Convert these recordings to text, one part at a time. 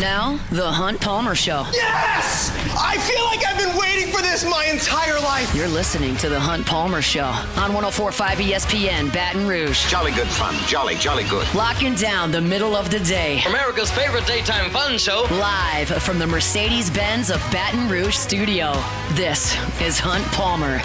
Now, the Hunt Palmer Show. Yes! I feel like I've been waiting for this my entire life. You're listening to the Hunt Palmer Show on 104.5 ESPN Baton Rouge. Jolly good fun. Jolly good. Locking down the middle of the day. America's favorite daytime fun show. Live from the Mercedes-Benz of Baton Rouge studio. This is Hunt Palmer.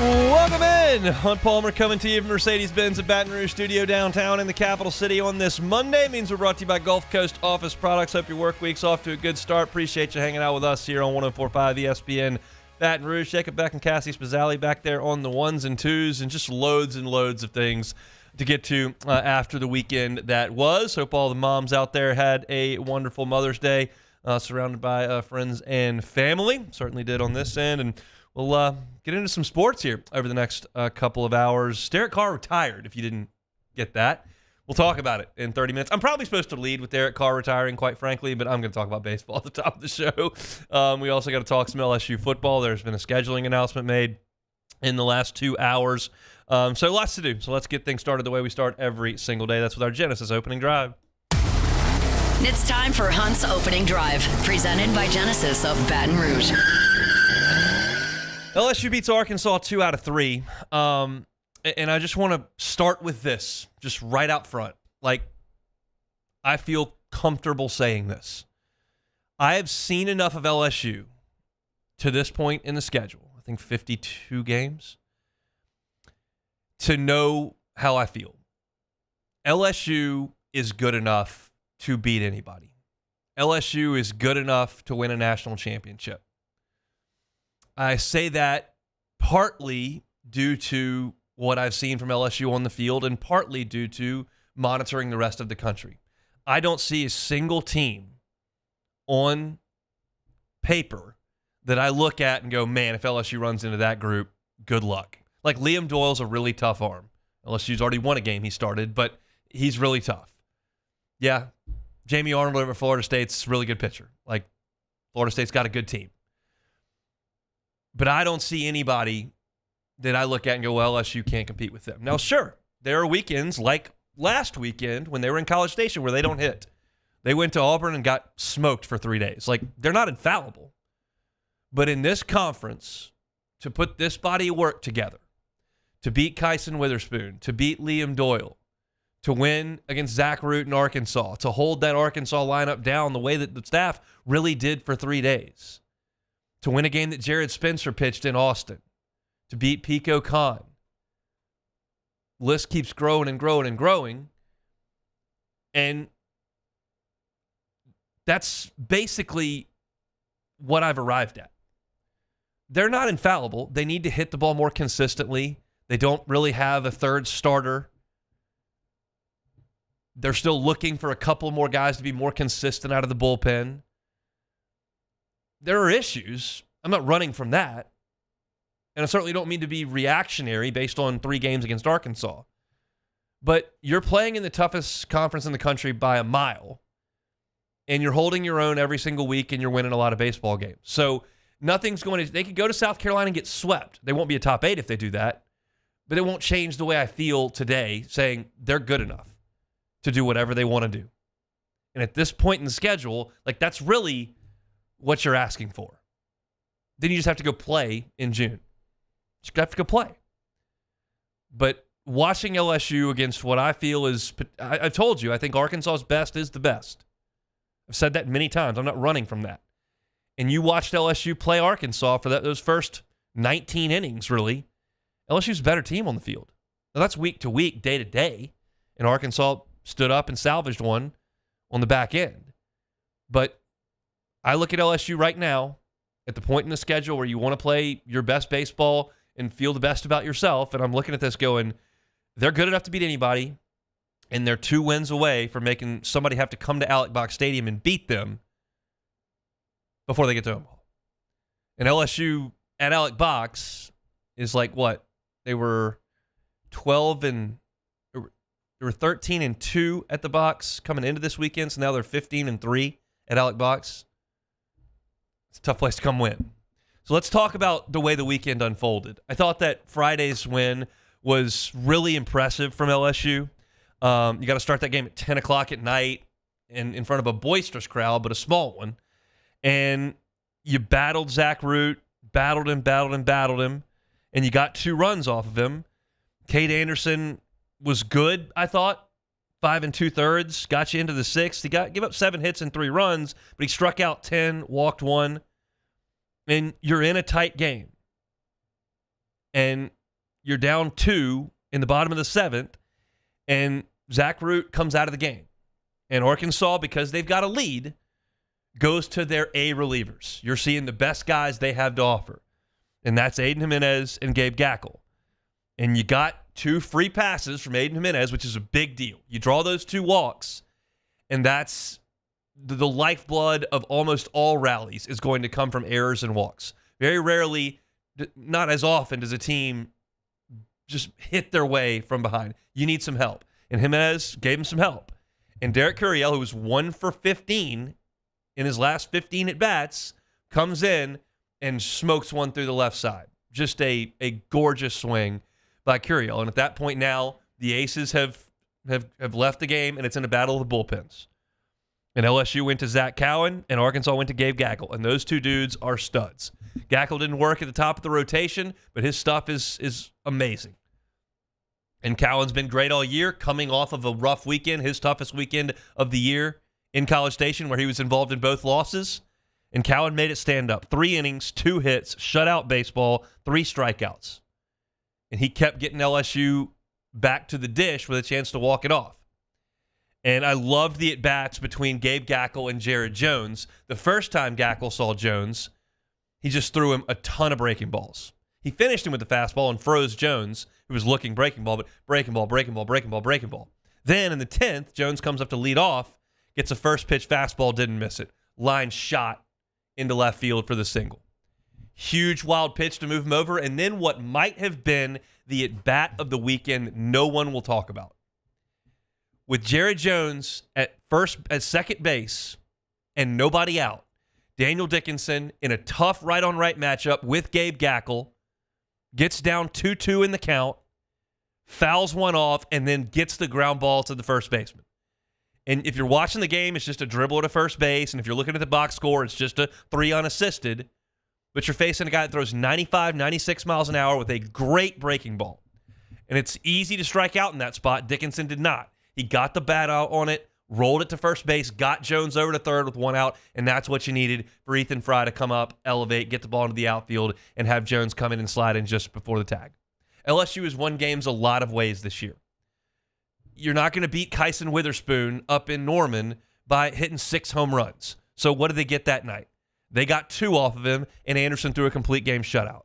Welcome in. Hunt Palmer coming to you from Mercedes-Benz at Baton Rouge Studio downtown in the capital city on this Monday. It means we're brought to you by Gulf Coast Office Products. Hope your work week's off to a good start. Appreciate you hanging out with us here on 104.5 ESPN Baton Rouge. Jacob Beck and Cassie Spazzali back there on the ones and twos, and just loads and loads of things to get to after the weekend that was. Hope all the moms out there had a wonderful Mother's Day, surrounded by friends and family. Certainly did on this end, and we'll get into some sports here over the next couple of hours. Derek Carr retired, if you didn't get that. We'll talk about it in 30 minutes. I'm probably supposed to lead with Derek Carr retiring, quite frankly, but I'm going to talk about baseball at the top of the show. We also got to talk some LSU football. There's been a scheduling announcement made in the last 2 hours. So lots to do. So let's get things started the way we start every single day. That's with our Genesis opening drive. It's time for Hunt's opening drive, presented by Genesis of Baton Rouge. LSU beats Arkansas 2 out of 3. And I just want to start with this, just right out front. Like, I feel comfortable saying this. I have seen enough of LSU to this point in the schedule, I think 52 games, to know how I feel. LSU is good enough to beat anybody. LSU is good enough to win a national championship. I say that partly due to what I've seen from LSU on the field and partly due to monitoring the rest of the country. I don't see a single team on paper that I look at and go, man, if LSU runs into that group, good luck. Like, Liam Doyle's a really tough arm. LSU's already won a game he started, but he's really tough. Yeah, Jamie Arnold over Florida State's a really good pitcher. Like, Florida State's got a good team. But I don't see anybody that I look at and go, well, LSU can't compete with them. Now, sure, there are weekends like last weekend when they were in College Station where they don't hit. They went to Auburn and got smoked for 3 days. Like, they're not infallible. But in this conference, to put this body of work together, to beat Kyson Witherspoon, to beat Liam Doyle, to win against Zach Root in Arkansas, to hold that Arkansas lineup down the way that the staff really did for 3 days, to win a game that Jared Spencer pitched in Austin, to beat Pico Khan. List keeps growing and growing and growing. And that's basically what I've arrived at. They're not infallible. They need to hit the ball more consistently. They don't really have a third starter. They're still looking for a couple more guys to be more consistent out of the bullpen. There are issues. I'm not running from that. And I certainly don't mean to be reactionary based on 3 games against Arkansas. But you're playing in the toughest conference in the country by a mile. And you're holding your own every single week, and you're winning a lot of baseball games. So nothing's going to... They could go to South Carolina and get swept. They won't be a top 8 if they do that. But it won't change the way I feel today, saying they're good enough to do whatever they want to do. And at this point in the schedule, like, that's really what you're asking for. Then you just have to go play in June. Just have to go play. But watching LSU against what I feel is, I've told you, I think Arkansas's best is the best. I've said that many times. I'm not running from that. And you watched LSU play Arkansas for those first 19 innings, really. LSU's a better team on the field. Now, that's week to week, day to day. And Arkansas stood up and salvaged one on the back end. But I look at LSU right now at the point in the schedule where you want to play your best baseball and feel the best about yourself, and I'm looking at this going, they're good enough to beat anybody, and they're 2 wins away from making somebody have to come to Alex Box Stadium and beat them before they get to Omaha. And LSU at Alex Box is like what? They were 13-2 at the box coming into this weekend, so now they're 15-3 at Alex Box. It's a tough place to come win. So let's talk about the way the weekend unfolded. I thought that Friday's win was really impressive from LSU. You got to start that game at 10 o'clock at night and in front of a boisterous crowd, but a small one. And you battled Zach Root, battled him, and you got 2 runs off of him. Cade Anderson was good, I thought. 5 2/3, got you into the 6th. He gave up 7 hits and 3 runs, but he struck out 10, walked 1. And you're in a tight game. And you're down 2 in the bottom of the 7th, and Zach Root comes out of the game. And Arkansas, because they've got a lead, goes to their A relievers. You're seeing the best guys they have to offer. And that's Aiden Jimenez and Gabe Gackle. And you got 2 free passes from Aiden Jimenez, which is a big deal. You draw those 2 walks, and that's the lifeblood of almost all rallies is going to come from errors and walks. Very rarely, not as often, does a team just hit their way from behind. You need some help. And Jimenez gave him some help. And Derek Curiel, who was 1 for 15 in his last 15 at-bats, comes in and smokes one through the left side. Just a gorgeous swing by Curiel. And at that point now, the Aces have left the game, and it's in a battle of the bullpens. And LSU went to Zach Cowan, and Arkansas went to Gabe Gackle. And those 2 dudes are studs. Gackle didn't work at the top of the rotation, but his stuff is amazing. And Cowan's been great all year, coming off of a rough weekend, his toughest weekend of the year in College Station, where he was involved in both losses. And Cowan made it stand up. 3 innings, 2 hits, shutout baseball, 3 strikeouts. And he kept getting LSU back to the dish with a chance to walk it off. And I loved the at-bats between Gabe Gackle and Jared Jones. The first time Gackle saw Jones, he just threw him a ton of breaking balls. He finished him with the fastball and froze Jones, who was looking breaking ball, but breaking ball. Then in the 10th, Jones comes up to lead off, gets a first pitch fastball, didn't miss it. Line shot into left field for the single. Huge wild pitch to move him over, and then what might have been the at-bat of the weekend no one will talk about. With Jared Jones at second base and nobody out, Daniel Dickinson in a tough right-on-right matchup with Gabe Gackle gets down 2-2 in the count, fouls one off, and then gets the ground ball to the first baseman. And if you're watching the game, it's just a dribble to first base, and if you're looking at the box score, it's just a 3 unassisted. But you're facing a guy that throws 95, 96 miles an hour with a great breaking ball. And it's easy to strike out in that spot. Dickinson did not. He got the bat out on it, rolled it to first base, got Jones over to third with 1 out, and that's what you needed for Ethan Fry to come up, elevate, get the ball into the outfield, and have Jones come in and slide in just before the tag. LSU has won games a lot of ways this year. You're not going to beat Kyson Witherspoon up in Norman by hitting 6 home runs. So what did they get that night? They got 2 off of him, and Anderson threw a complete game shutout.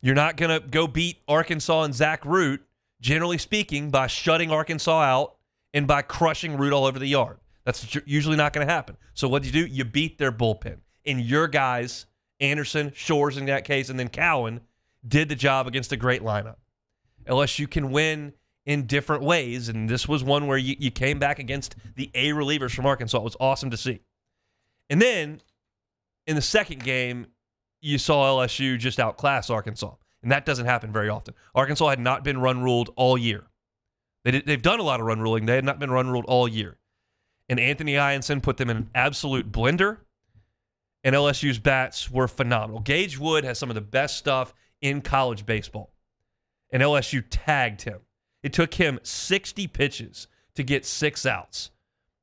You're not going to go beat Arkansas and Zach Root, generally speaking, by shutting Arkansas out and by crushing Root all over the yard. That's usually not going to happen. So what do? You beat their bullpen. And your guys, Anderson, Shores in that case, and then Cowan, did the job against a great lineup. LSU can win in different ways, and this was one where you came back against the A relievers from Arkansas. It was awesome to see. And then, in the second game, you saw LSU just outclass Arkansas. And that doesn't happen very often. Arkansas had not been run ruled all year. They've done a lot of run ruling. They had not been run ruled all year. And Anthony Ianson put them in an absolute blender. And LSU's bats were phenomenal. Gage Wood has some of the best stuff in college baseball. And LSU tagged him. It took him 60 pitches to get 6 outs.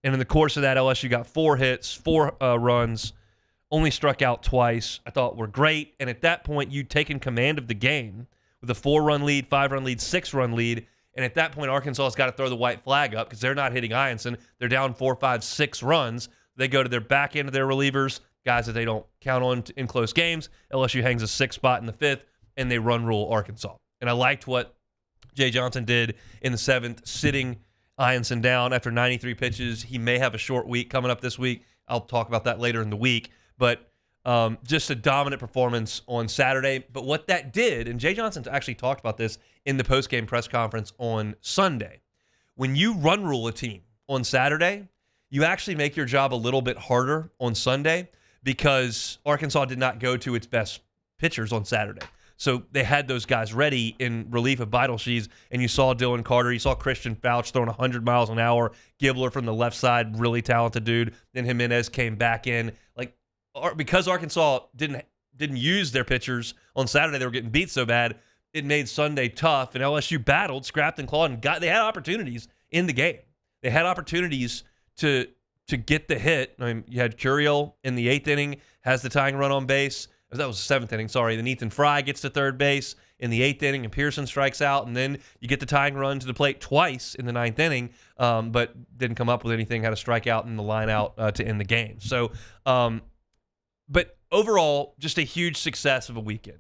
And in the course of that, LSU got 4 hits, 4 runs, only struck out twice. I thought were great. And at that point, you'd taken command of the game with a 4-run lead, 5-run lead, 6-run lead. And at that point, Arkansas has got to throw the white flag up because they're not hitting Ianson. They're down 4, 5, 6 runs. They go to their back end of their relievers, guys that they don't count on in close games. LSU hangs a 6th spot in the 5th, and they run rule Arkansas. And I liked what Jay Johnson did in the 7th, sitting Ianson down after 93 pitches. He may have a short week coming up this week. I'll talk about that later in the week. But just a dominant performance on Saturday. But what that did, and Jay Johnson actually talked about this in the postgame press conference on Sunday, when you run rule a team on Saturday, you actually make your job a little bit harder on Sunday because Arkansas did not go to its best pitchers on Saturday. So they had those guys ready in relief of Beidelshees, and you saw Dylan Carter, you saw Christian Fouch throwing 100 miles an hour, Gibbler from the left side, really talented dude. Then Jimenez came back in. Like, because Arkansas didn't use their pitchers on Saturday, they were getting beat so bad, it made Sunday tough, and LSU battled, scrapped and clawed, and they had opportunities in the game. They had opportunities to get the hit. I mean, you had Curiel in the 8th inning, has the tying run on base. That was the 7th inning, sorry. Then Ethan Fry gets to third base in the 8th inning, and Pearson strikes out, and then you get the tying run to the plate twice in the 9th inning, but didn't come up with anything, had a strikeout in the line out to end the game. So, but overall, just a huge success of a weekend.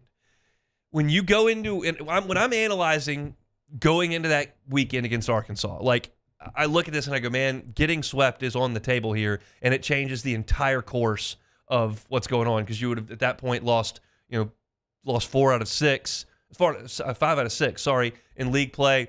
When you go into, when I'm analyzing going into that weekend against Arkansas, like, I look at this and I go, man, getting swept is on the table here, and it changes the entire course of what's going on, because you would have at that point lost 5 out of 6, in league play,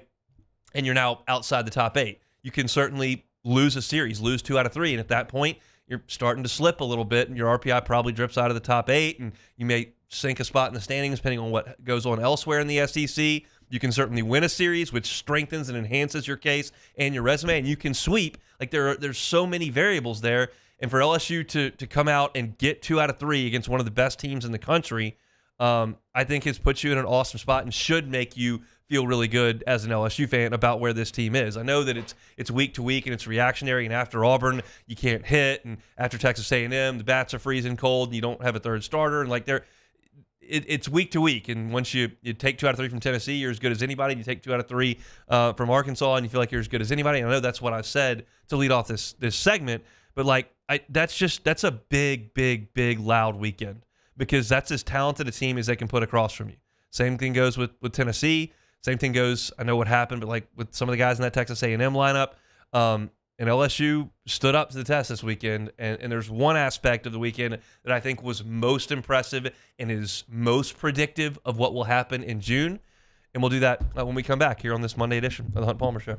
and you're now outside the top 8. You can certainly lose a series, lose 2 out of 3, and at that point you're starting to slip a little bit, and your RPI probably drips out of the top 8, and you may sink a spot in the standings depending on what goes on elsewhere in the SEC. You can certainly win a series, which strengthens and enhances your case and your resume, and you can sweep. Like, there's so many variables there. And for LSU to come out and get 2 out of 3 against one of the best teams in the country, I think has put you in an awesome spot and should make you feel really good as an LSU fan about where this team is. I know that it's week to week and it's reactionary, and after Auburn you can't hit, and after Texas A&M the bats are freezing cold and you don't have a third starter, and like it's week to week. And once you take 2 out of 3 from Tennessee, you're as good as anybody. And you take 2 out of 3 from Arkansas, and you feel like you're as good as anybody. And I know that's what I said to lead off this segment, but like, that's a big, big, big, loud weekend, because that's as talented a team as they can put across from you. Same thing goes with Tennessee. Same thing goes, I know what happened, but like with some of the guys in that Texas A&M lineup, and LSU stood up to the test this weekend. And there's one aspect of the weekend that I think was most impressive and is most predictive of what will happen in June. And we'll do that when we come back here on this Monday edition of the Hunt Palmer Show.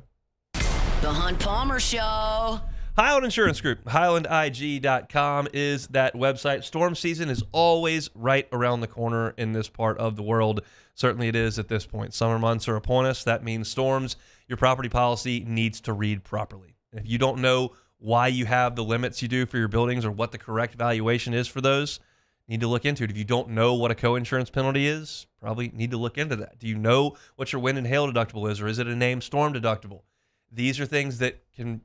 The Hunt Palmer Show. Highland Insurance Group, HighlandIG.com is that website. Storm season is always right around the corner in this part of the world. Certainly it is at this point. Summer months are upon us. That means storms. Your property policy needs to read properly. If you don't know why you have the limits you do for your buildings or what the correct valuation is for those, you need to look into it. If you don't know what a co-insurance penalty is, probably need to look into that. Do you know what your wind and hail deductible is, or is it a named storm deductible? These are things that can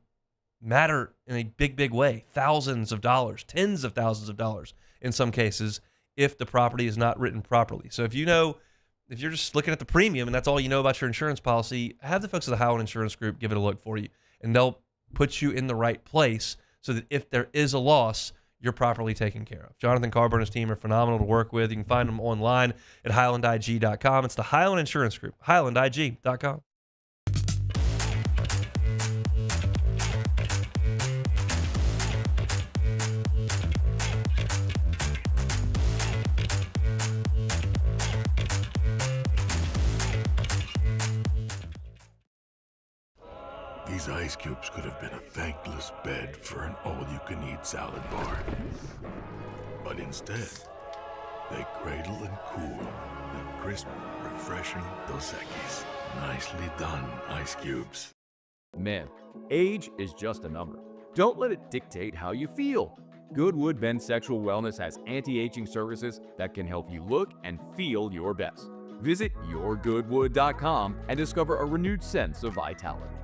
matter in a big, big way. Thousands of dollars, tens of thousands of dollars in some cases, if the property is not written properly. So if you're just looking at the premium and that's all you know about your insurance policy, have the folks at the Highland Insurance Group give it a look for you, and they'll put you in the right place so that if there is a loss, you're properly taken care of. Jonathan Carr and his team are phenomenal to work with. You can find them online at HighlandIG.com. It's the Highland Insurance Group, HighlandIG.com. These ice cubes could have been a thankless bed for an all-you-can-eat salad bar. But instead, they cradle and cool the crisp, refreshing Dos Equis. Nicely done, ice cubes. Man, age is just a number. Don't let it dictate how you feel. Goodwood Men's Sexual Wellness has anti-aging services that can help you look and feel your best. Visit yourgoodwood.com and discover a renewed sense of vitality.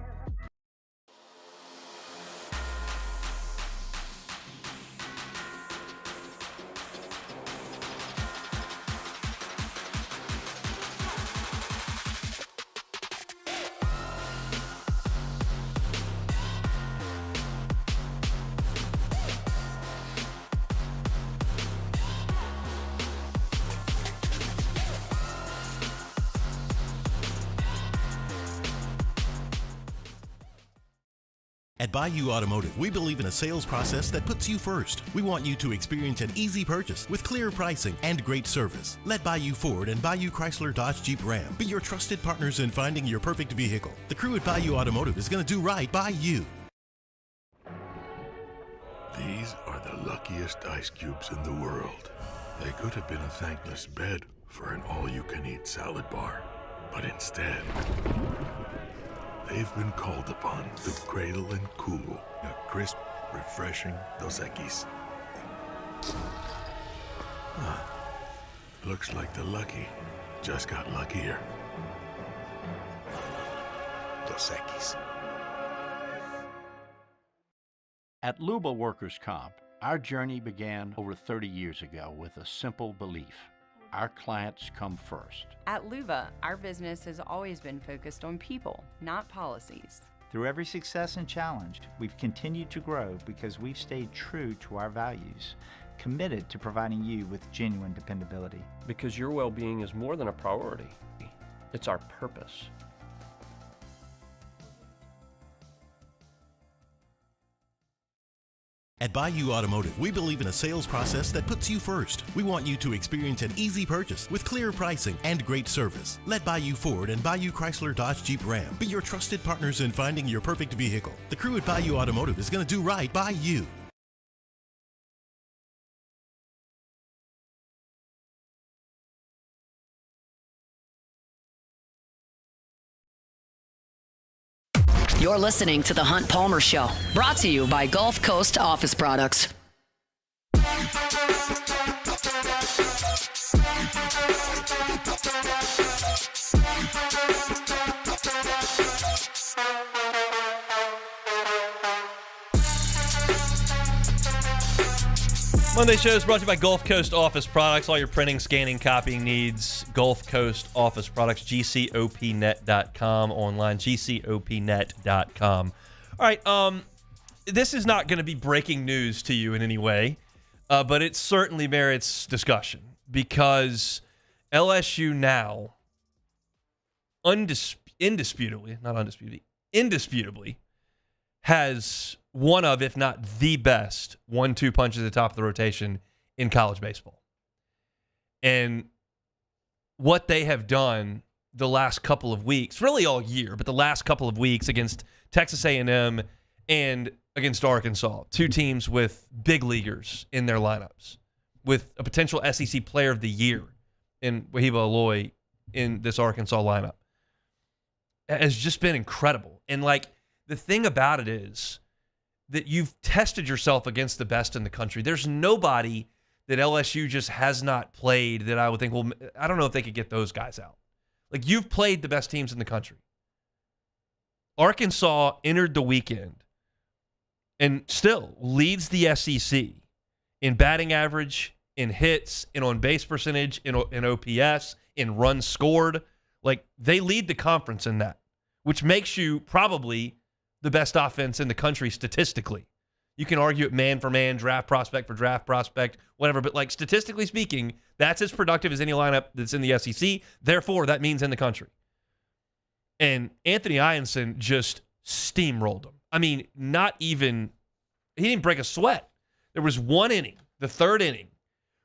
At Bayou Automotive, we believe in a sales process that puts you first. We want you to experience an easy purchase with clear pricing and great service. Let Bayou Ford and Bayou Chrysler Dodge Jeep Ram be your trusted partners in finding your perfect vehicle. The crew at Bayou Automotive is going to do right by you. These are the lucky luckiest ice cubes in the world. They could have been a thankless bed for an all-you-can-eat salad bar. But instead, they've been called upon to cradle and cool a crisp, refreshing Dos Equis. Looks like the lucky just got luckier. Dos Equis. At Luba Workers' Comp, our journey began over 30 years ago with a simple belief: our clients come first. At Luba, our business has always been focused on people, not policies. Through every success and challenge, we've continued to grow because we've stayed true to our values, committed to providing you with genuine dependability. Because your well-being is more than a priority. It's our purpose. At Bayou Automotive, we believe in a sales process that puts you first. We want you to experience an easy purchase with clear pricing and great service. Let Bayou Ford and Bayou Chrysler Dodge Jeep Ram be your trusted partners in finding your perfect vehicle. The crew at Bayou Automotive is going to do right by you. You're listening to The Hunt Palmer Show, brought to you by Gulf Coast Office Products. Monday show is brought to you by Gulf Coast Office Products. All your printing, scanning, copying needs. Gulf Coast Office Products, gcopnet.com, online, gcopnet.com. All right, this is not going to be breaking news to you in any way, but it certainly merits discussion because LSU now, indisputably, has one of, if not the best, 1-2 punches at the top of the rotation in college baseball. And what they have done the last couple of weeks, really all year, but the last couple of weeks against Texas A&M and against Arkansas, two teams with big leaguers in their lineups, with a potential SEC Player of the Year in Wahiba Aloy in this Arkansas lineup, has just been incredible. And like, the thing about it is that you've tested yourself against the best in the country. There's nobody that LSU just has not played that I would think, well, I don't know if they could get those guys out. Like, you've played the best teams in the country. Arkansas entered the weekend and still leads the SEC in batting average, in hits, in on-base percentage, in OPS, in runs scored. Like, they lead the conference in that, which makes you probably the best offense in the country statistically. You can argue it man for man, draft prospect for draft prospect, whatever, but like statistically speaking, that's as productive as any lineup that's in the SEC. Therefore, that means in the country. And Anthony Ianson just steamrolled him. I mean, he didn't break a sweat. There was one inning, the third inning,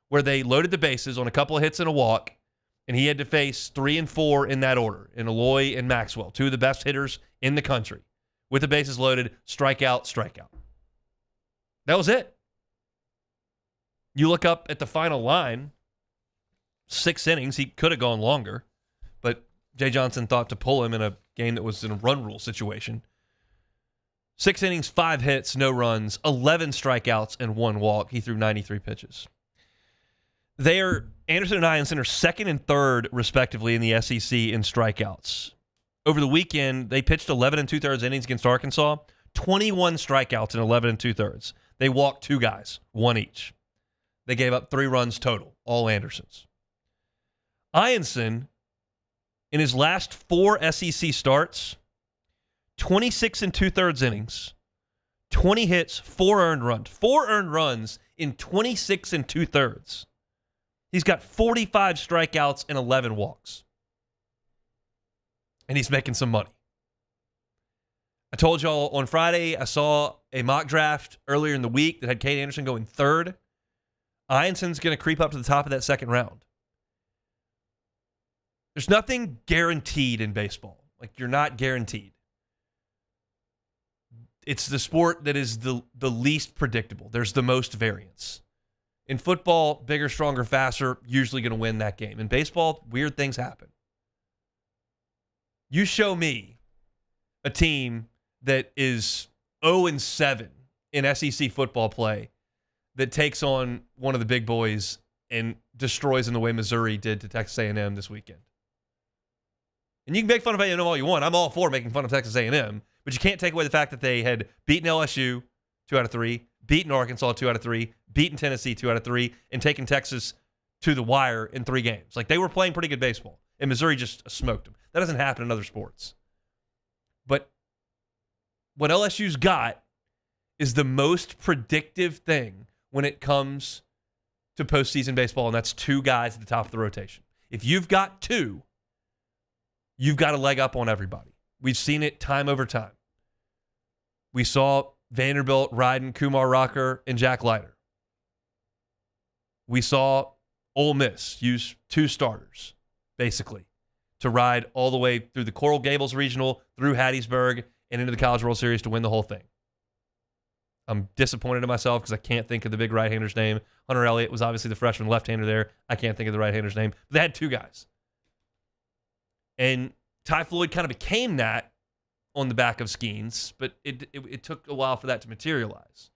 where they loaded the bases on a couple of hits and a walk, and he had to face 3 and 4 in that order, in Aloy and Maxwell, two of the best hitters in the country. With the bases loaded, strikeout. That was it. You look up at the final line, 6 innings. He could have gone longer, but Jay Johnson thought to pull him in a game that was in a run rule situation. 6 innings, 5 hits, no runs, 11 strikeouts, and 1 walk. He threw 93 pitches. Anderson and Ianson are second and third, respectively, in the SEC in strikeouts. Over the weekend, they pitched 11 2/3 innings against Arkansas, 21 strikeouts in 11 2/3. They walked 2 guys, 1 each. They gave up 3 runs total, all Andersons. Ianson, in his last 4 SEC starts, 26 2/3 innings, 20 hits, 4 earned runs. 4 earned runs in 26 2/3. He's got 45 strikeouts and 11 walks. And he's making some money. I told y'all on Friday I saw a mock draft earlier in the week that had Cade Anderson going 3rd. Ianson's going to creep up to the top of that 2nd round. There's nothing guaranteed in baseball. Like, you're not guaranteed. it's the sport that is the least predictable. There's the most variance. In football, bigger, stronger, faster, usually going to win that game. In baseball, weird things happen. You show me a team that is 0-7 in SEC football play that takes on one of the big boys and destroys them the way Missouri did to Texas A&M this weekend. And you can make fun of A&M all you want. I'm all for making fun of Texas A&M, but you can't take away the fact that they had beaten LSU 2 out of 3, beaten Arkansas 2 out of 3, beaten Tennessee 2 out of 3, and taken Texas to the wire in 3 games. Like, they were playing pretty good baseball, and Missouri just smoked them. That doesn't happen in other sports. But what LSU's got is the most predictive thing when it comes to postseason baseball, and that's 2 guys at the top of the rotation. If you've got 2, you've got a leg up on everybody. We've seen it time over time. We saw Vanderbilt riding Kumar Rocker and Jack Leiter. We saw Ole Miss use 2 starters, basically, to ride all the way through the Coral Gables Regional, through Hattiesburg, and into the College World Series to win the whole thing. I'm disappointed in myself because I can't think of the big right-hander's name. Hunter Elliott was obviously the freshman left-hander there. I can't think of the right-hander's name. But they had 2 guys. And Ty Floyd kind of became that on the back of Skeens, but it took a while for that to materialize.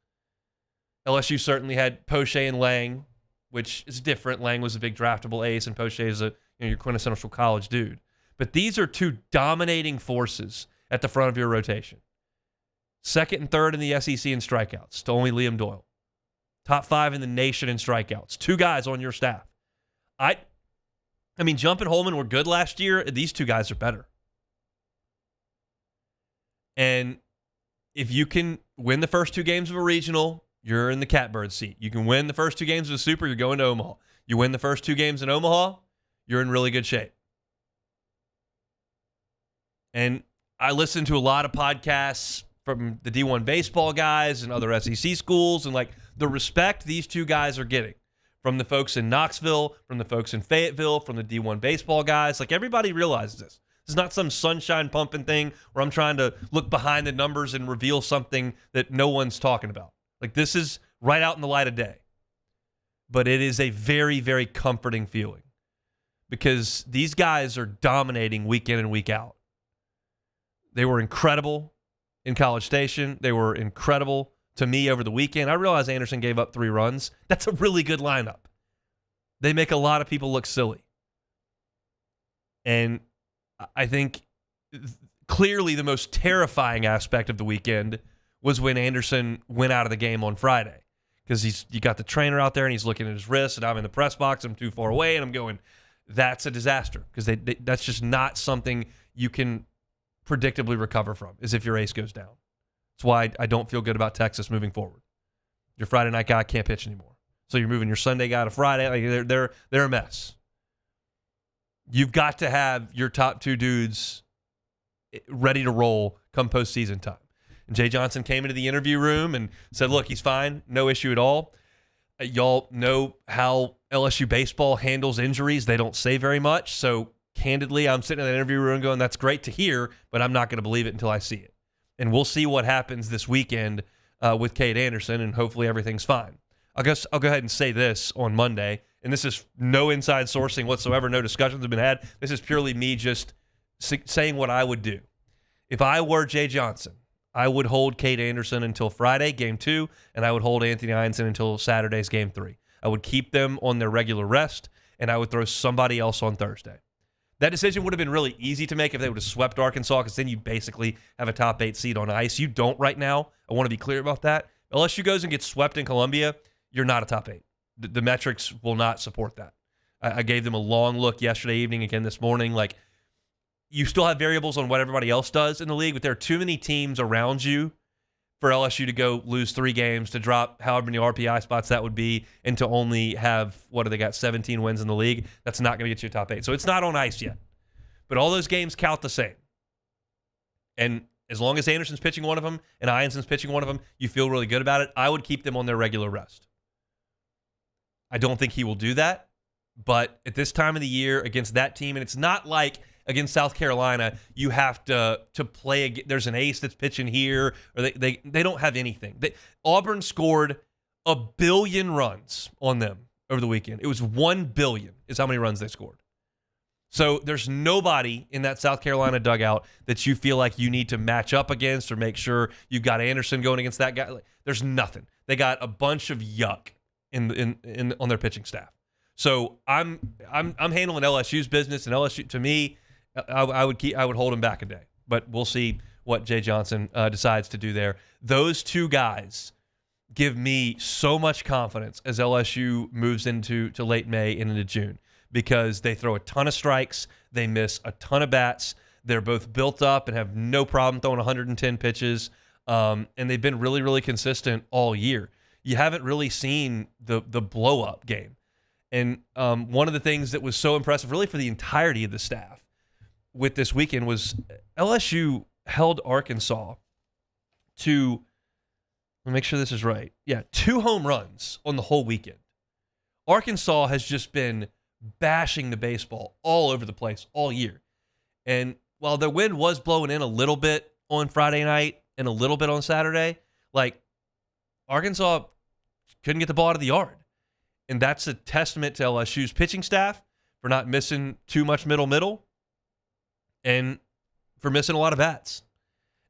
LSU certainly had Poche and Lang, which is different. Lang was a big draftable ace, and Poche is your quintessential college dude. But these are 2 dominating forces at the front of your rotation. 2nd and 3rd in the SEC in strikeouts to only Liam Doyle. Top 5 in the nation in strikeouts. 2 guys on your staff. I mean, Jump and Holman were good last year. These 2 guys are better. And if you can win the first 2 games of a regional, you're in the catbird seat. You can win the first 2 games of a super, you're going to Omaha. You win the first 2 games in Omaha, you're in really good shape. And I listen to a lot of podcasts from the D1 baseball guys and other SEC schools, and like the respect these 2 guys are getting from the folks in Knoxville, from the folks in Fayetteville, from the D1 baseball guys. Like, everybody realizes this. This is not some sunshine pumping thing where I'm trying to look behind the numbers and reveal something that no one's talking about. Like, this is right out in the light of day. But it is a very, very comforting feeling because these guys are dominating week in and week out. They were incredible in College Station. They were incredible to me over the weekend. I realize Anderson gave up 3 runs. That's a really good lineup. They make a lot of people look silly. And I think clearly the most terrifying aspect of the weekend was when Anderson went out of the game on Friday, because you got the trainer out there and he's looking at his wrist, and I'm in the press box. I'm too far away, and I'm going, that's a disaster, because that's just not something you can predictably recover from, is if your ace goes down. That's why I don't feel good about Texas moving forward. Your Friday night guy can't pitch anymore, so you're moving your Sunday guy to Friday. Like, they're a mess. You've got to have your top 2 dudes ready to roll come postseason time. And Jay Johnson came into the interview room and said, look, he's fine. No issue at all. Y'all know how LSU baseball handles injuries. They don't say very much. So candidly, I'm sitting in that interview room going, that's great to hear, but I'm not going to believe it until I see it. And we'll see what happens this weekend with Cade Anderson, and hopefully everything's fine. I'll go ahead and say this on Monday, and this is no inside sourcing whatsoever. No discussions have been had. This is purely me just saying what I would do. If I were Jay Johnson, I would hold Cade Anderson until Friday, Game 2, and I would hold Anthony Einson until Saturday's Game 3. I would keep them on their regular rest, and I would throw somebody else on Thursday. That decision would have been really easy to make if they would have swept Arkansas, because then you basically have a top 8 seed on ice. You don't right now. I want to be clear about that. LSU goes and gets swept in Columbia, you're not a top 8. The metrics will not support that. I gave them a long look yesterday evening, again this morning. Like, you still have variables on what everybody else does in the league, but there are too many teams around you for LSU to go lose 3 games, to drop however many RPI spots that would be, and to only have, what do they got, 17 wins in the league. That's not going to get you a top 8. So it's not on ice yet. But all those games count the same. And as long as Anderson's pitching one of them and Ionson's pitching one of them, you feel really good about it. I would keep them on their regular rest. I don't think he will do that. But at this time of the year against that team, and it's not like against South Carolina, you have to play. There's an ace that's pitching here, or they don't have anything. Auburn scored 1 billion runs on them over the weekend. It was 1 billion is how many runs they scored. So there's nobody in that South Carolina dugout that you feel like you need to match up against or make sure you've got Anderson going against that guy. There's nothing. They got a bunch of yuck in on their pitching staff. So I'm handling LSU's business, and LSU, to me, I would hold him back a day. But we'll see what Jay Johnson decides to do there. Those two guys give me so much confidence as LSU moves into late May and into June, because they throw a ton of strikes, they miss a ton of bats. They're both built up and have no problem throwing 110 pitches, and they've been really, really consistent all year. You haven't really seen the blow-up game. And one of the things that was so impressive, really for the entirety of the staff with this weekend, was LSU held Arkansas to, let me make sure this is right, 2 home runs on the whole weekend. Arkansas has just been bashing the baseball all over the place all year. And while the wind was blowing in a little bit on Friday night and a little bit on Saturday, Arkansas couldn't get the ball out of the yard. And that's a testament to LSU's pitching staff for not missing too much middle, and for missing a lot of bats.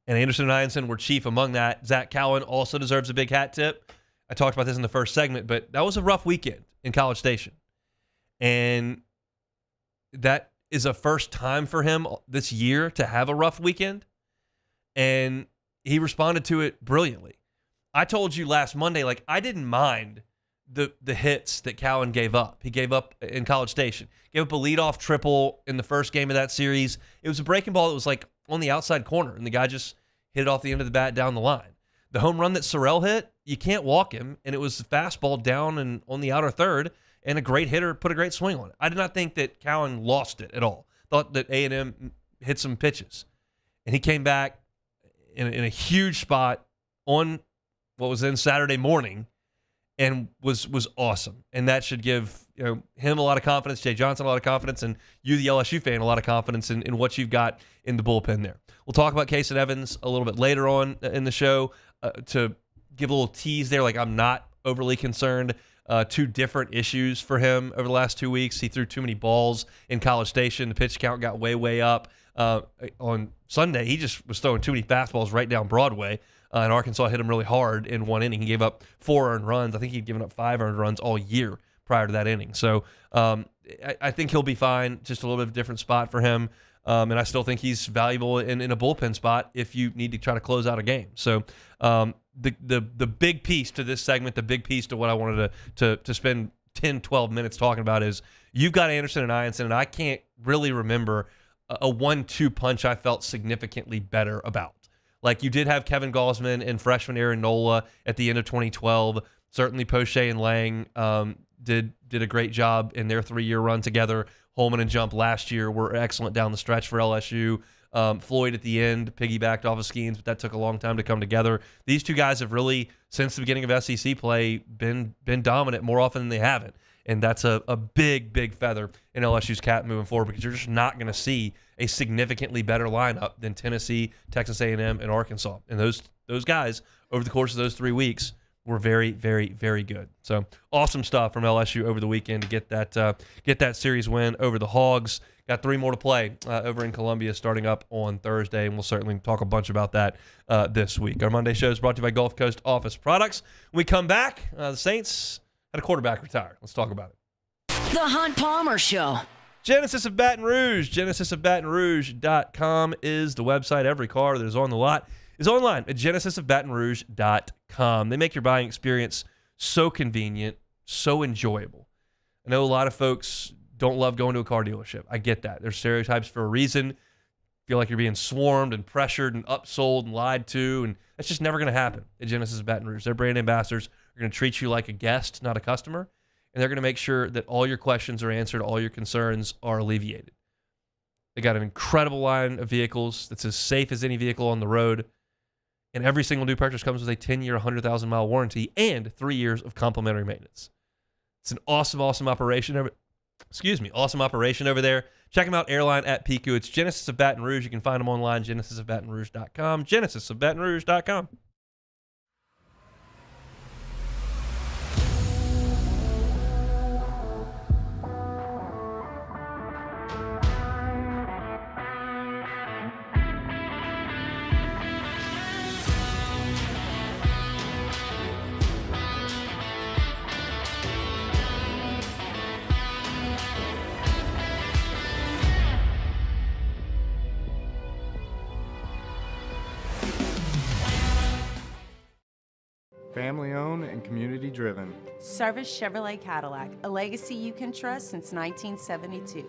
And Anderson and Ianson were chief among that. Zach Cowan also deserves a big hat tip. I talked about this in the first segment, but that was a rough weekend in College Station. And that is a first time for him this year to have a rough weekend. And he responded to it brilliantly. I told you last Monday, I didn't mind the hits that Cowan gave up. He gave up in College Station. Gave up a leadoff triple in the first game of that series. It was a breaking ball that was on the outside corner, and the guy just hit it off the end of the bat down the line. The home run that Sorrell hit, you can't walk him, and it was a fastball down and on the outer third, and a great hitter put a great swing on it. I did not think that Cowan lost it at all. Thought that A&M hit some pitches. And he came back in a huge spot on what was then Saturday morning and was awesome. And that should give him a lot of confidence, Jay Johnson a lot of confidence, and you, the LSU fan, a lot of confidence in what you've got in the bullpen there. We'll talk about Case and Evans a little bit later on in the show to give a little tease there. I'm not overly concerned. 2 different issues for him over the last 2 weeks. He threw too many balls in College Station. The pitch count got way up. On Sunday, he just was throwing too many fastballs right down Broadway, and Arkansas hit him really hard in one inning. He gave up 4 earned runs. I think he'd given up 5 earned runs all year prior to that inning. So I think he'll be fine. Just a little bit of a different spot for him. And I still think he's valuable in a bullpen spot if you need to try to close out a game. So the big piece to this segment, the big piece to what I wanted to spend 10, 12 minutes talking about is you've got Anderson and Ianson, and I can't really remember a 1-2 punch I felt significantly better about. You did have Kevin Gausman and freshman Aaron Nola at the end of 2012. Certainly Poche and Lang did a great job in their 3-year run together. Holman and Jump last year were excellent down the stretch for LSU. Floyd at the end piggybacked off of Skeens, but that took a long time to come together. These 2 guys have really, since the beginning of SEC play, been dominant more often than they haven't. And that's a big feather in LSU's cap moving forward, because you're just not going to see a significantly better lineup than Tennessee, Texas A&M, and Arkansas. And those guys, over the course of those 3 weeks, were very, very, very good. So awesome stuff from LSU over the weekend to get that series win over the Hogs. Got 3 more to play over in Columbia starting up on Thursday, and we'll certainly talk a bunch about that this week. Our Monday show is brought to you by Gulf Coast Office Products. When we come back, the Saints had a quarterback retire. Let's talk about it. The Hunt Palmer Show. Genesis of Baton Rouge. GenesisofBatonRouge.com is the website. Every car that is on the lot is online at GenesisofBatonRouge.com. They make your buying experience so convenient, so enjoyable. I know a lot of folks don't love going to a car dealership. I get that. There's stereotypes for a reason. Feel like you're being swarmed and pressured and upsold and lied to, and that's just never going to happen at Genesis of Baton Rouge. Their brand ambassadors are going to treat you like a guest, not a customer, and they're going to make sure that all your questions are answered, all your concerns are alleviated. They got an incredible line of vehicles that's as safe as any vehicle on the road, and every single new purchase comes with a 10-year, 100,000-mile warranty and 3 years of complimentary maintenance. It's an awesome, awesome operation. Awesome operation over there. Check them out, Airline at Pico. It's Genesis of Baton Rouge. You can find them online, genesisofbatonrouge.com, genesisofbatonrouge.com. Family owned and community driven. Service Chevrolet Cadillac, a legacy you can trust since 1972.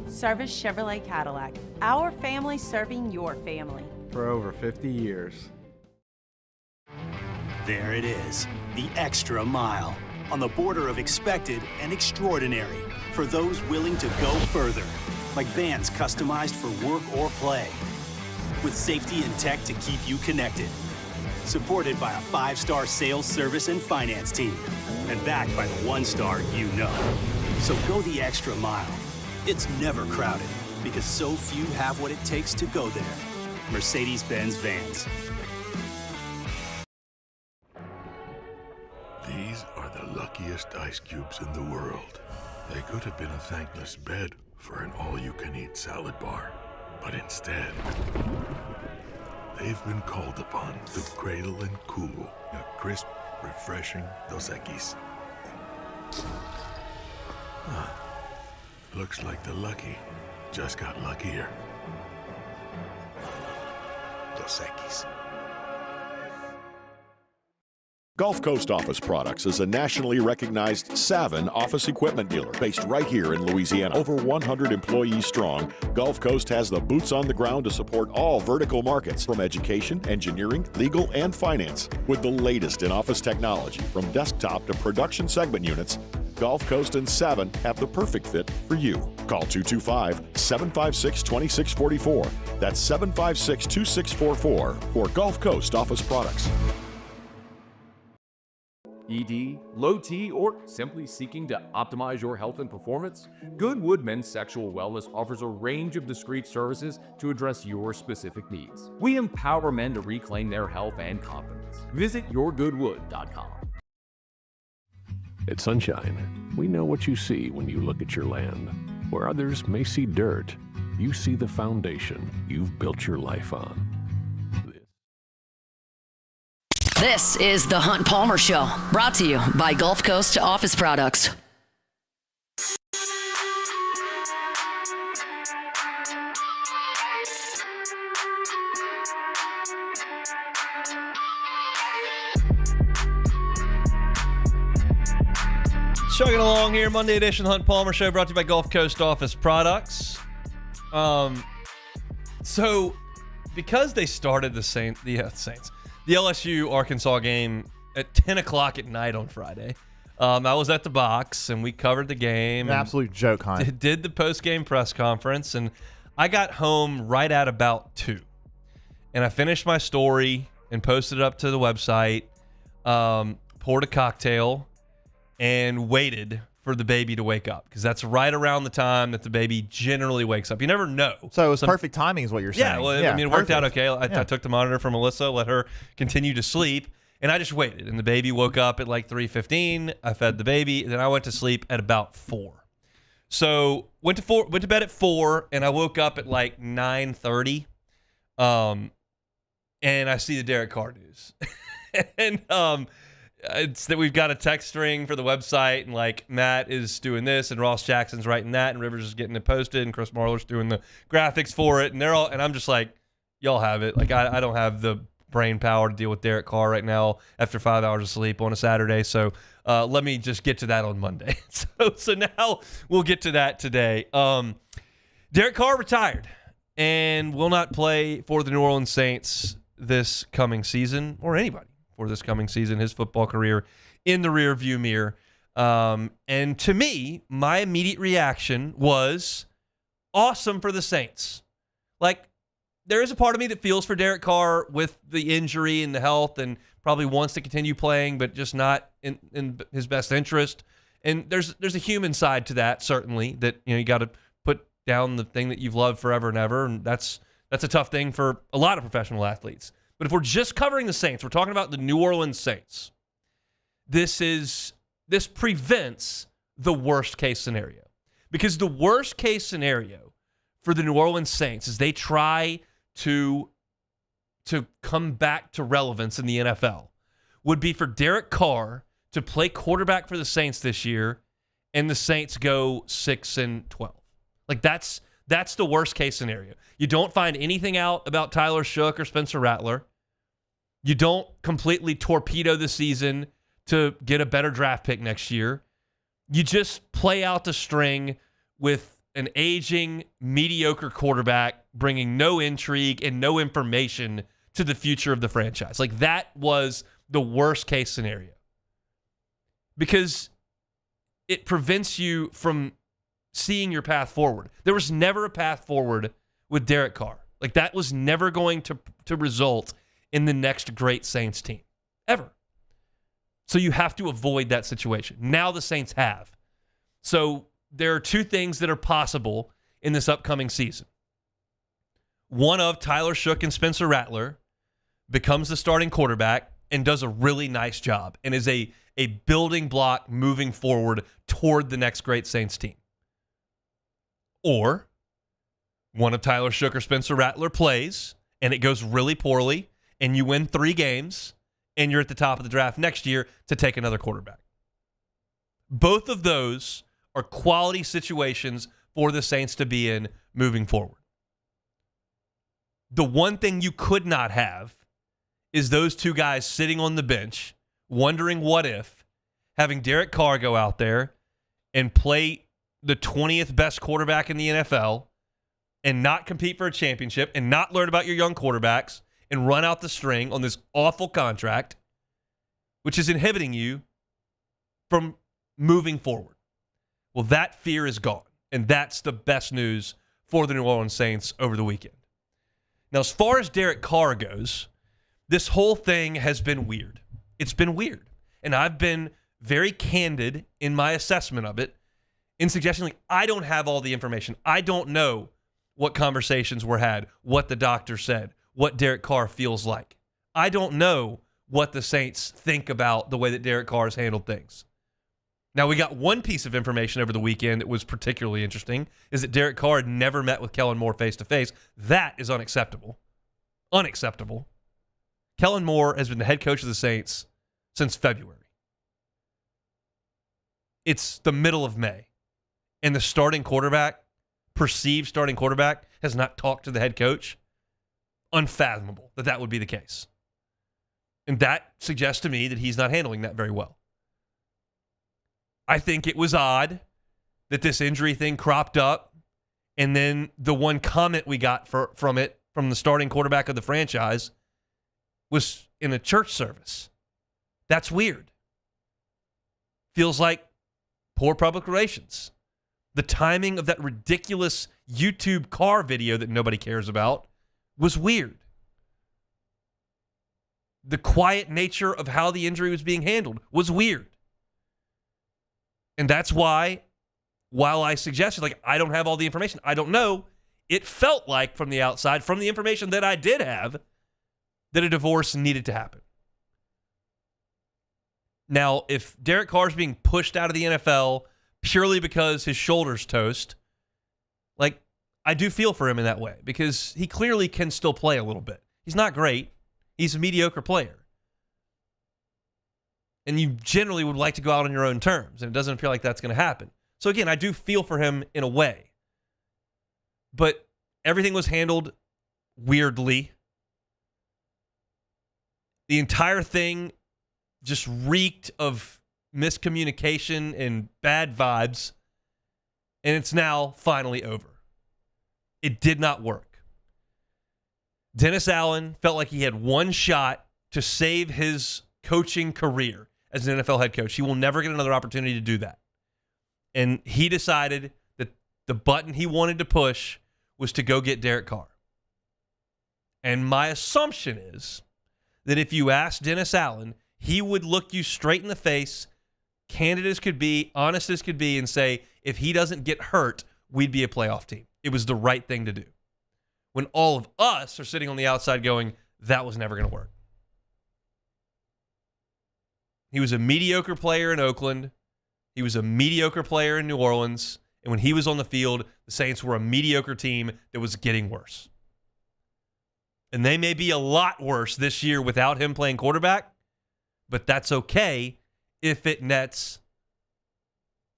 Service Chevrolet Cadillac, our family serving your family. For over 50 years. There it is, the extra mile, on the border of expected and extraordinary, for those willing to go further, like vans customized for work or play, with safety and tech to keep you connected, supported by a 5-star sales, service, and finance team, and backed by the 1-star you know. So go the extra mile. It's never crowded, because so few have what it takes to go there. Mercedes-Benz Vans. These are the luckiest ice cubes in the world. They could have been a thankless bed for an all-you-can-eat salad bar. But instead, they've been called upon to cradle and cool a crisp, refreshing Dos Equis. Huh. Looks like the lucky just got luckier. Dos Equis. Gulf Coast Office Products is a nationally recognized Savin office equipment dealer based right here in Louisiana. Over 100 employees strong, Gulf Coast has the boots on the ground to support all vertical markets, from education, engineering, legal, and finance. With the latest in office technology, from desktop to production segment units, Gulf Coast and Savin have the perfect fit for you. Call 225-756-2644. That's 756-2644 for Gulf Coast Office Products. ED, low T, or simply seeking to optimize your health and performance? Goodwood Men's Sexual Wellness offers a range of discreet services to address your specific needs. We empower men to reclaim their health and confidence. Visit yourgoodwood.com. At Sunshine, we know what you see when you look at your land. Where others may see dirt, you see the foundation you've built your life on. This is the Hunt Palmer Show, brought to you by Gulf Coast Office Products. Chugging along here, Monday edition Hunt Palmer Show, brought to you by Gulf Coast Office Products. So because they started the Saints, the LSU Arkansas game at 10 o'clock at night on Friday. I was at the box, and we covered the game. An absolute joke, Hunt. Did the post-game press conference, and I got home right at about 2. And I finished my story and posted it up to the website, poured a cocktail, and waited for the baby to wake up, because that's right around the time that the baby generally wakes up. You never know. So it was perfect timing is what you're saying. Yeah, well, I mean, it worked out okay. I took the monitor from Melissa, let her continue to sleep, and I just waited. And the baby woke up at like 3:15. I fed the baby, then I went to sleep at about 4. So went to bed at 4, and I woke up at like 9:30. And I see the Derek Carr news. And it's that we've got a text string for the website, and like Matt is doing this, and Ross Jackson's writing that, and Rivers is getting it posted, and Chris Marler's doing the graphics for it, and and I'm just like, y'all have it. Like I don't have the brain power to deal with Derek Carr right now after 5 hours of sleep on a Saturday. So let me just get to that on Monday. So now we'll get to that today. Derek Carr retired and will not play for the New Orleans Saints this coming season, or anybody for this coming season. His football career in the rearview mirror. And to me, my immediate reaction was awesome for the Saints. Like, there is a part of me that feels for Derek Carr with the injury and the health and probably wants to continue playing, but just not in his best interest. And there's a human side to that, certainly, that you got to put down the thing that you've loved forever and ever, and that's a tough thing for a lot of professional athletes. But if we're just covering the Saints, we're talking about the New Orleans Saints. This prevents the worst case scenario. Because the worst case scenario for the New Orleans Saints is they try to come back to relevance in the NFL would be for Derek Carr to play quarterback for the Saints this year and the Saints go 6-12. Like that's the worst case scenario. You don't find anything out about Tyler Shook or Spencer Rattler. You don't completely torpedo the season to get a better draft pick next year. You just play out the string with an aging, mediocre quarterback bringing no intrigue and no information to the future of the franchise. Like, that was the worst case scenario. Because it prevents you from seeing your path forward. There was never a path forward with Derek Carr. Like, that was never going to result in the next great Saints team. Ever. So you have to avoid that situation. Now the Saints have. So there are two things that are possible in this upcoming season. One of Tyler Shook and Spencer Rattler becomes the starting quarterback and does a really nice job and is a building block moving forward toward the next great Saints team. Or one of Tyler Shook or Spencer Rattler plays and it goes really poorly and you win 3 games and you're at the top of the draft next year to take another quarterback. Both of those are quality situations for the Saints to be in moving forward. The one thing you could not have is those two guys sitting on the bench wondering what if, having Derek Carr go out there and play the 20th best quarterback in the NFL and not compete for a championship and not learn about your young quarterbacks and run out the string on this awful contract, which is inhibiting you from moving forward. Well, that fear is gone, and that's the best news for the New Orleans Saints over the weekend. Now, as far as Derek Carr goes, this whole thing has been weird. It's been weird, and I've been very candid in my assessment of it in suggesting, like, I don't have all the information. I don't know what conversations were had, what the doctor said, what Derek Carr feels like. I don't know what the Saints think about the way that Derek Carr has handled things. Now, we got one piece of information over the weekend that was particularly interesting, is that Derek Carr had never met with Kellen Moore face-to-face. That is unacceptable. Unacceptable. Kellen Moore has been the head coach of the Saints since February. It's the middle of May, and the starting quarterback, perceived starting quarterback, has not talked to the head coach. Unfathomable that would be the case. And that suggests to me that he's not handling that very well. I think it was odd that this injury thing cropped up, and then the one comment we got from the starting quarterback of the franchise was in a church service. That's weird. Feels like poor public relations. The timing of that ridiculous YouTube Carr video that nobody cares about was weird. The quiet nature of how the injury was being handled was weird. And that's why, while I suggested, like, I don't have all the information, I don't know, it felt like from the outside, from the information that I did have, that a divorce needed to happen. Now, if Derek Carr is being pushed out of the NFL purely because his shoulder's toast, like, I do feel for him in that way because he clearly can still play a little bit. He's not great. He's a mediocre player. And you generally would like to go out on your own terms, and it doesn't appear like that's going to happen. So again, I do feel for him in a way. But everything was handled weirdly. The entire thing just reeked of miscommunication and bad vibes, and it's now finally over. It did not work. Dennis Allen felt like he had one shot to save his coaching career as an NFL head coach. He will never get another opportunity to do that. And he decided that the button he wanted to push was to go get Derek Carr. And my assumption is that if you asked Dennis Allen, he would look you straight in the face, candid as could be, honest as could be, and say, if he doesn't get hurt, we'd be a playoff team. It was the right thing to do. When all of us are sitting on the outside going, that was never going to work. He was a mediocre player in Oakland. He was a mediocre player in New Orleans. And when he was on the field, the Saints were a mediocre team that was getting worse. And they may be a lot worse this year without him playing quarterback, but that's okay if it nets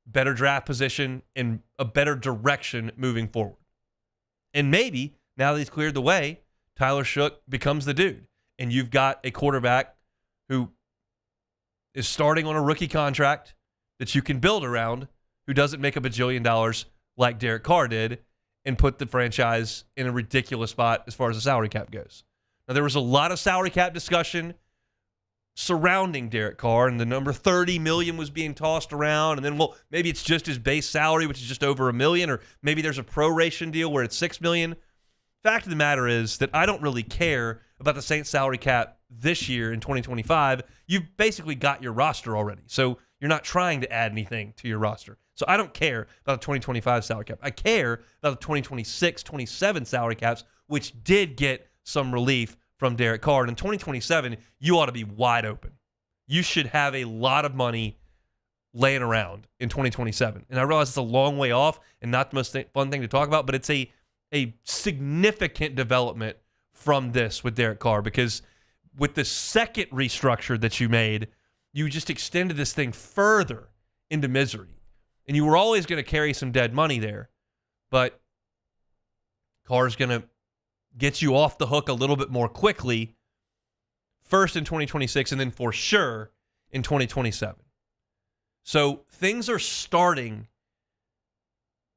better draft position and a better direction moving forward. And maybe, now that he's cleared the way, Tyler Shook becomes the dude. And you've got a quarterback who is starting on a rookie contract that you can build around, who doesn't make a bajillion dollars like Derek Carr did, and put the franchise in a ridiculous spot as far as the salary cap goes. Now, there was a lot of salary cap discussion surrounding Derek Carr, and the number $30 million was being tossed around, and then, well, maybe it's just his base salary, which is just over $1 million, or maybe there's a proration deal where it's $6 million. Fact of the matter is that I don't really care about the Saints salary cap this year in 2025. You've basically got your roster already, so you're not trying to add anything to your roster. So I don't care about the 2025 salary cap. I care about the 2026, 27 salary caps, which did get some relief from Derek Carr. And in 2027, you ought to be wide open. You should have a lot of money laying around in 2027. And I realize it's a long way off and not the most fun thing to talk about, but it's a significant development from this with Derek Carr, because with the second restructure that you made, you just extended this thing further into misery. And you were always going to carry some dead money there, but Carr's going to get you off the hook a little bit more quickly, first in 2026 and then for sure in 2027. So things are starting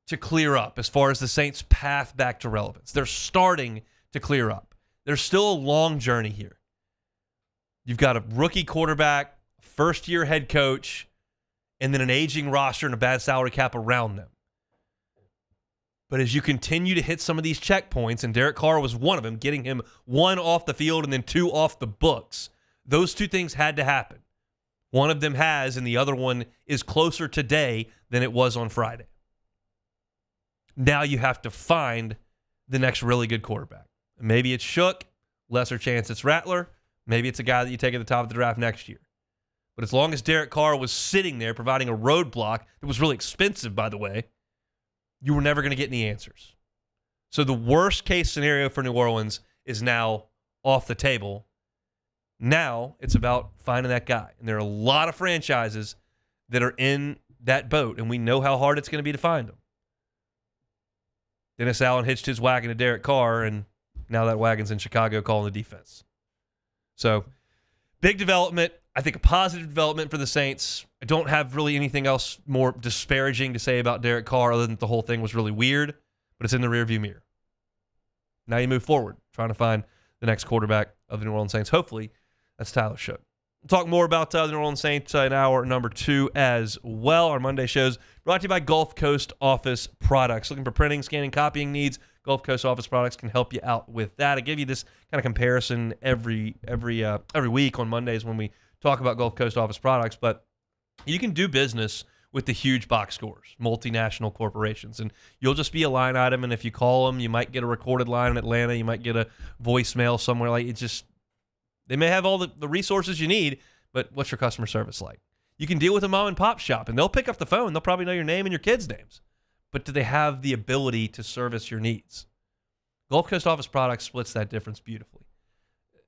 to clear up as far as the Saints' path back to relevance. They're starting to clear up. There's still a long journey here. You've got a rookie quarterback, first-year head coach, and then an aging roster and a bad salary cap around them. But as you continue to hit some of these checkpoints, and Derek Carr was one of them, getting him 1 off the field and then 2 off the books, those 2 things had to happen. One of them has, and the other one is closer today than it was on Friday. Now you have to find the next really good quarterback. Maybe it's Shook, lesser chance it's Rattler, maybe it's a guy that you take at the top of the draft next year. But as long as Derek Carr was sitting there providing a roadblock that was really expensive, by the way, you were never going to get any answers. So the worst case scenario for New Orleans is now off the table. Now it's about finding that guy. And there are a lot of franchises that are in that boat, and we know how hard it's going to be to find them. Dennis Allen hitched his wagon to Derek Carr, and now that wagon's in Chicago calling the defense. So, big development. I think a positive development for the Saints. I don't have really anything else more disparaging to say about Derek Carr other than the whole thing was really weird, but it's in the rearview mirror. Now you move forward, trying to find the next quarterback of the New Orleans Saints. Hopefully, that's Tyler Shook. We'll talk more about the New Orleans Saints in hour number 2 as well. Our Monday shows brought to you by Gulf Coast Office Products. Looking for printing, scanning, copying needs? Gulf Coast Office Products can help you out with that. I give you this kind of comparison every week on Mondays when we talk about Gulf Coast Office Products, but you can do business with the huge box stores, multinational corporations, and you'll just be a line item, and if you call them, you might get a recorded line in Atlanta, you might get a voicemail somewhere. Like, it's just, they may have all the resources you need, but what's your customer service like? You can deal with a mom and pop shop, and they'll pick up the phone. They'll probably know your name and your kids' names, but do they have the ability to service your needs? Gulf Coast Office Products splits that difference beautifully.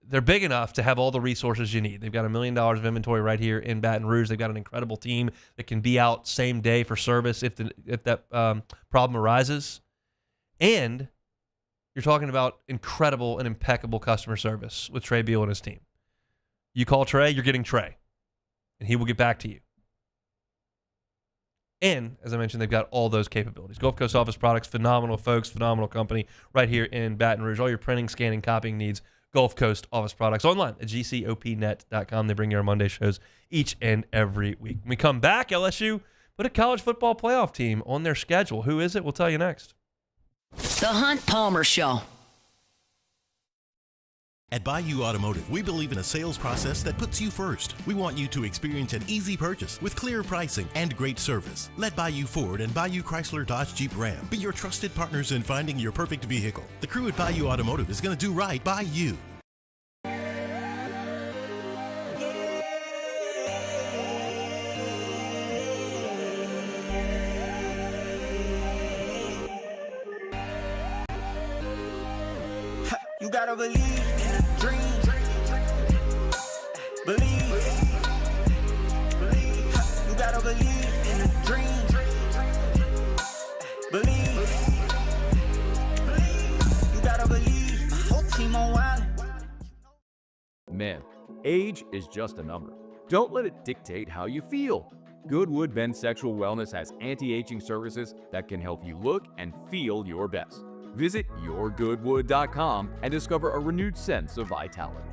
They're big enough to have all the resources you need. They've got $1 million of inventory right here in Baton Rouge. They've got an incredible team that can be out same day for service if that problem arises. And you're talking about incredible and impeccable customer service with Trey Beal and his team. You call Trey, you're getting Trey, and he will get back to you. And, as I mentioned, they've got all those capabilities. Gulf Coast Office Products, phenomenal folks, phenomenal company right here in Baton Rouge. All your printing, scanning, copying needs, Gulf Coast Office Products online at gcopnet.com. They bring you our Monday shows each and every week. When we come back, LSU put a college football playoff team on their schedule. Who is it? We'll tell you next. The Hunt Palmer Show. At Bayou Automotive, we believe in a sales process that puts you first. We want you to experience an easy purchase with clear pricing and great service. Let Bayou Ford and Bayou Chrysler Dodge Jeep Ram be your trusted partners in finding your perfect vehicle. The crew at Bayou Automotive is going to do right by you. You gotta believe in a dream. Believe. You gotta believe in a dream. Believe. You gotta believe. My whole team on wild. Men, age is just a number. Don't let it dictate how you feel. Goodwood Men's Sexual Wellness has anti-aging services that can help you look and feel your best. Visit yourgoodwood.com and discover a renewed sense of vitality.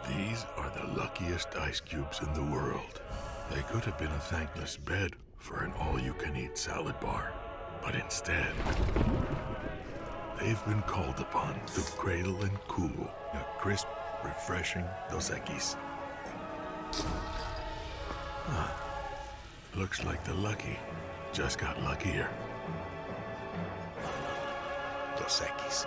These are the luckiest ice cubes in the world. They could have been a thankless bed for an all-you-can-eat salad bar. But instead, they've been called upon to cradle and cool a crisp, refreshing Dos Equis. Looks like the lucky just got luckier. Dos Equis.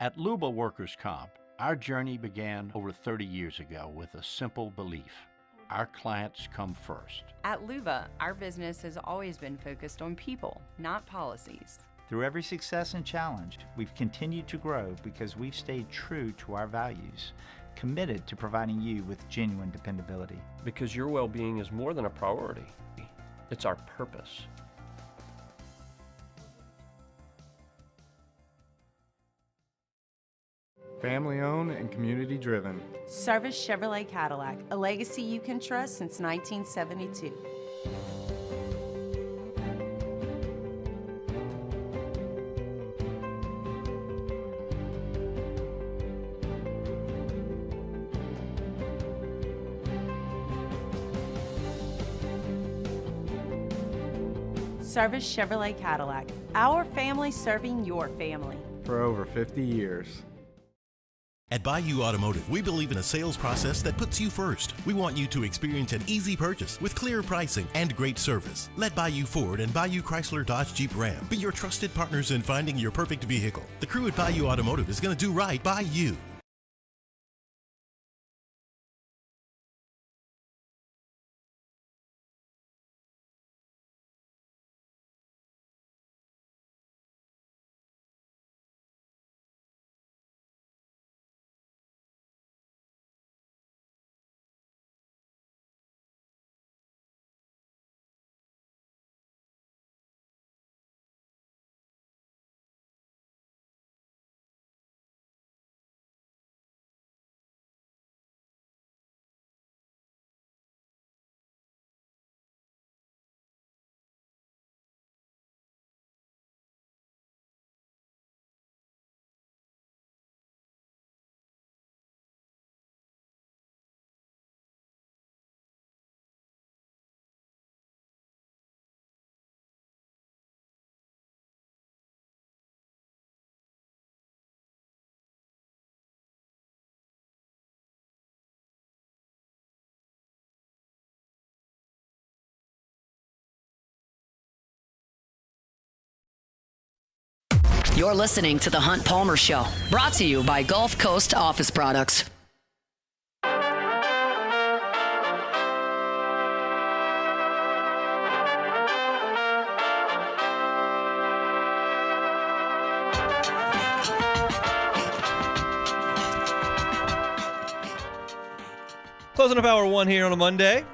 At Luba Workers' Comp, our journey began over 30 years ago with a simple belief. Our clients come first. At Luba, our business has always been focused on people, not policies. Through every success and challenge, we've continued to grow because we've stayed true to our values, committed to providing you with genuine dependability. Because your well-being is more than a priority. It's our purpose. Family owned and community driven. Service Chevrolet Cadillac, a legacy you can trust since 1972. Service Chevrolet Cadillac, our family serving your family. For over 50 years. At Bayou Automotive, we believe in a sales process that puts you first. We want you to experience an easy purchase with clear pricing and great service. Let Bayou Ford and Bayou Chrysler Dodge Jeep Ram be your trusted partners in finding your perfect vehicle. The crew at Bayou Automotive is going to do right by you. You're listening to The Hunt Palmer Show, brought to you by Gulf Coast Office Products. Closing up hour one here on a Monday.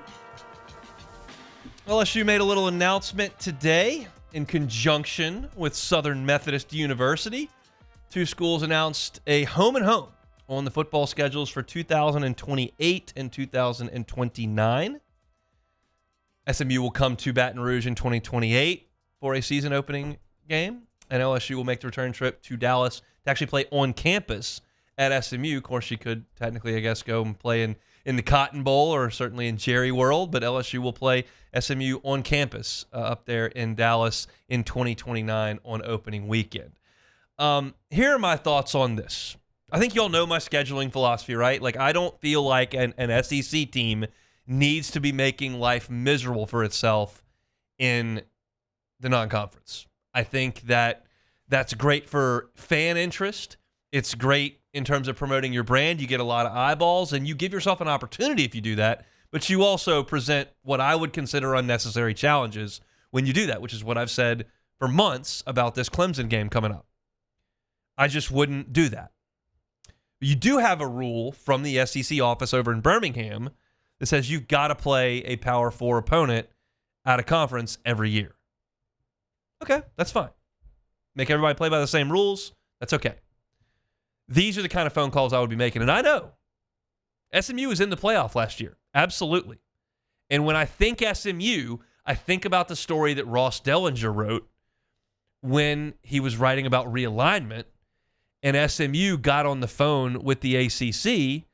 LSU made a little announcement today in conjunction with Southern Methodist University. Two schools announced a home and home on the football schedules for 2028 and 2029. SMU will come to Baton Rouge in 2028 for a season opening game, and LSU will make the return trip to Dallas to actually play on campus at SMU. Of course, she could technically, I guess, go and play in the Cotton Bowl or certainly in Jerry World, but LSU will play SMU on campus up there in Dallas in 2029 on opening weekend. Here are my thoughts on this. I think y'all know my scheduling philosophy, right? Like, I don't feel like an SEC team needs to be making life miserable for itself in the non-conference. I think that that's great for fan interest. It's great in terms of promoting your brand. You get a lot of eyeballs, and you give yourself an opportunity if you do that, but you also present what I would consider unnecessary challenges when you do that, which is what I've said for months about this Clemson game coming up. I just wouldn't do that. You do have a rule from the SEC office over in Birmingham that says you've got to play a Power 4 opponent out of conference every year. Okay, that's fine. Make everybody play by the same rules. That's okay. These are the kind of phone calls I would be making. And I know SMU was in the playoff last year. Absolutely. And when I think SMU, I think about the story that Ross Dellinger wrote when he was writing about realignment, and SMU got on the phone with the ACC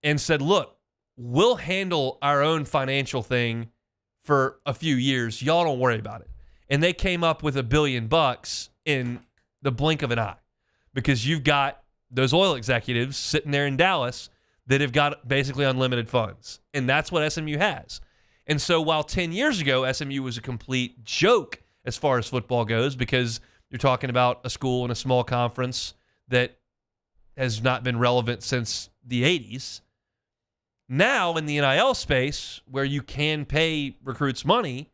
and said, look, we'll handle our own financial thing for a few years. Y'all don't worry about it. And they came up with $1 billion in the blink of an eye, because you've got those oil executives sitting there in Dallas that have got basically unlimited funds. And that's what SMU has. And so while 10 years ago, SMU was a complete joke as far as football goes, because you're talking about a school in a small conference that has not been relevant since the 80s. Now in the NIL space, where you can pay recruits money,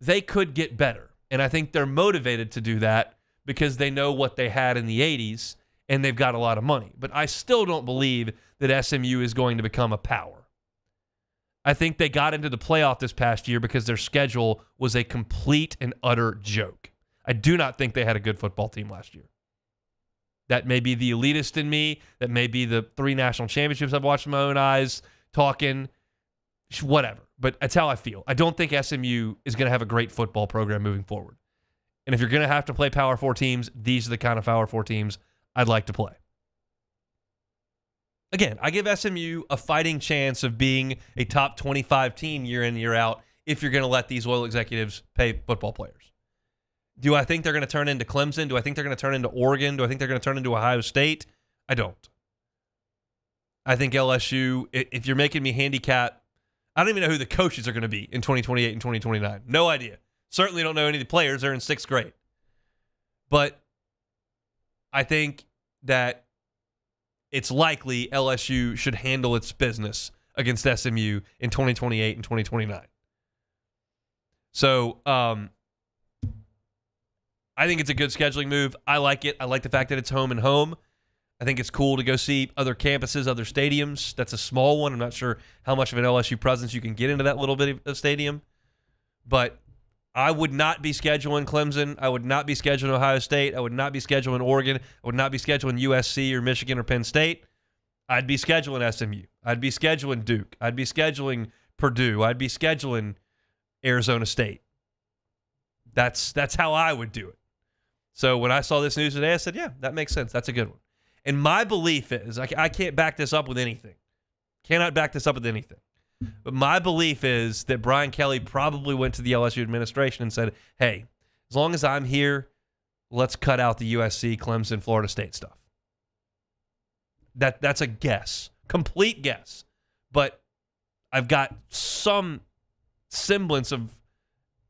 they could get better. And I think they're motivated to do that because they know what they had in the 80s and they've got a lot of money. But I still don't believe that SMU is going to become a power. I think they got into the playoff this past year because their schedule was a complete and utter joke. I do not think they had a good football team last year. That may be the elitist in me. That may be the 3 national championships I've watched with my own eyes talking, whatever. But that's how I feel. I don't think SMU is going to have a great football program moving forward. And if you're going to have to play Power 4 teams, these are the kind of Power 4 teams I'd like to play. Again, I give SMU a fighting chance of being a top 25 team year in, year out if you're going to let these oil executives pay football players. Do I think they're going to turn into Clemson? Do I think they're going to turn into Oregon? Do I think they're going to turn into Ohio State? I don't. I think LSU, if you're making me handicap, I don't even know who the coaches are going to be in 2028 and 2029. No idea. Certainly don't know any of the players. They're in 6th grade. But I think that it's likely LSU should handle its business against SMU in 2028 and 2029. So, I think it's a good scheduling move. I like it. I like the fact that it's home and home. I think it's cool to go see other campuses, other stadiums. That's a small one. I'm not sure how much of an LSU presence you can get into that little bit of stadium. But I would not be scheduling Clemson. I would not be scheduling Ohio State. I would not be scheduling Oregon. I would not be scheduling USC or Michigan or Penn State. I'd be scheduling SMU. I'd be scheduling Duke. I'd be scheduling Purdue. I'd be scheduling Arizona State. That's how I would do it. So when I saw this news today, I said, yeah, that makes sense. That's a good one. And my belief is, I can't back this up with anything. Cannot back this up with anything. But my belief is that Brian Kelly probably went to the LSU administration and said, hey, as long as I'm here, let's cut out the USC, Clemson, Florida State stuff. That's a guess. Complete guess. But I've got some semblance of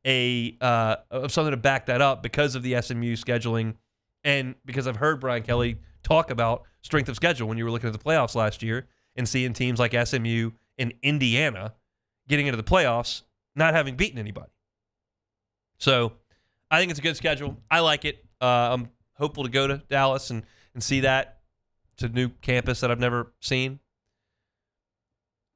something to back that up because of the SMU scheduling and because I've heard Brian Kelly talk about strength of schedule when you were looking at the playoffs last year and seeing teams like SMU and Indiana getting into the playoffs not having beaten anybody. So I think it's a good schedule. I like it. I'm hopeful to go to Dallas and see that. It's a new campus that I've never seen.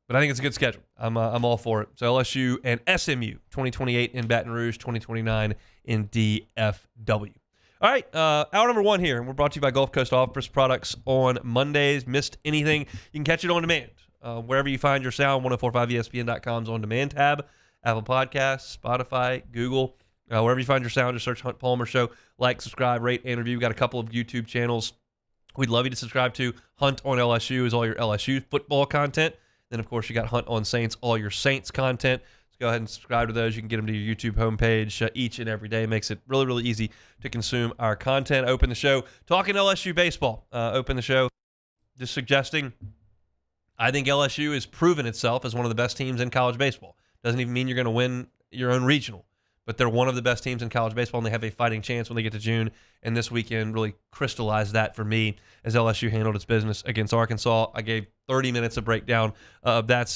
But I think it's a good schedule. I'm all for it. So LSU and SMU, 2028 in Baton Rouge, 2029 in DFW. All right, hour number 1 here, and we're brought to you by Gulf Coast Office Products on Mondays. Missed anything, you can catch it on demand. Wherever you find your sound, 1045ESPN.com's on demand tab, Apple Podcasts, Spotify, Google. Wherever you find your sound, just search Hunt Palmer Show. Like, subscribe, rate, and review. We've got a couple of YouTube channels we'd love you to subscribe to. Hunt on LSU is all your LSU football content. Then, of course, you got Hunt on Saints, all your Saints content. So go ahead and subscribe to those. You can get them to your YouTube homepage each and every day. Makes it really, really easy to consume our content. Open the show talking LSU baseball. Open the show just suggesting I think LSU has proven itself as one of the best teams in college baseball. Doesn't even mean you're going to win your own regional, but they're one of the best teams in college baseball, and they have a fighting chance when they get to June. And this weekend really crystallized that for me as LSU handled its business against Arkansas. I gave 30 minutes of breakdown of that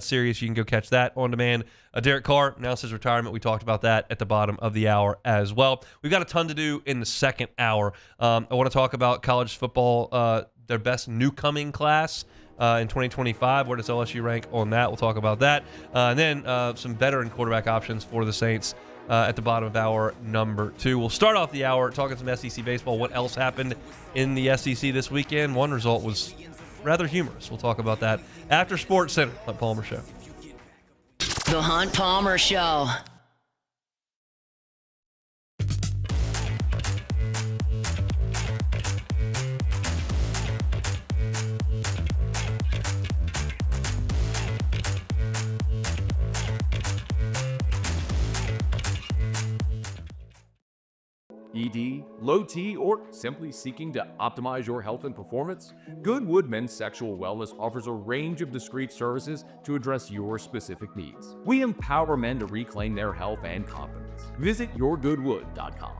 series. You can go catch that on demand. Derek Carr announced his retirement. We talked about that at the bottom of the hour as well. We've got a ton to do in the second hour. I want to talk about college football, their best newcoming class in 2025. Where does LSU rank on that? We'll talk about that. And then some veteran quarterback options for the Saints at the bottom of hour number 2. We'll start off the hour talking some SEC baseball. What else happened in the SEC this weekend? One result was rather humorous. We'll talk about that after Sports Center. Hunt Palmer Show. The Hunt Palmer Show. ED, low T, or simply seeking to optimize your health and performance? Goodwood Men's Sexual Wellness offers a range of discreet services to address your specific needs. We empower men to reclaim their health and confidence. Visit yourgoodwood.com.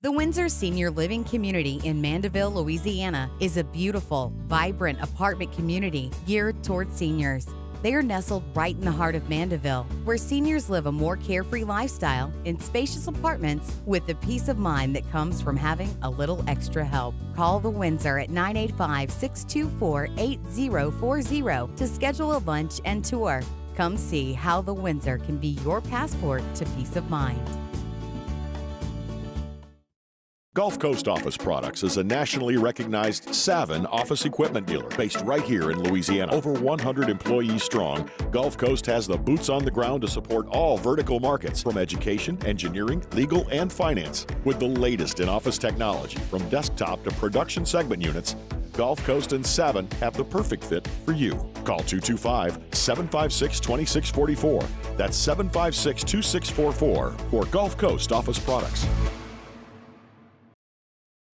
The Windsor Senior Living Community in Mandeville, Louisiana is a beautiful, vibrant apartment community geared towards seniors. They are nestled right in the heart of Mandeville, where seniors live a more carefree lifestyle in spacious apartments with the peace of mind that comes from having a little extra help. Call the Windsor at 985-624-8040 to schedule a lunch and tour. Come see how the Windsor can be your passport to peace of mind. Gulf Coast Office Products is a nationally recognized Savin office equipment dealer based right here in Louisiana. Over 100 employees strong, Gulf Coast has the boots on the ground to support all vertical markets, from education, engineering, legal, and finance. With the latest in office technology, from desktop to production segment units, Gulf Coast and Savin have the perfect fit for you. Call 225-756-2644. That's 756-2644 for Gulf Coast Office Products.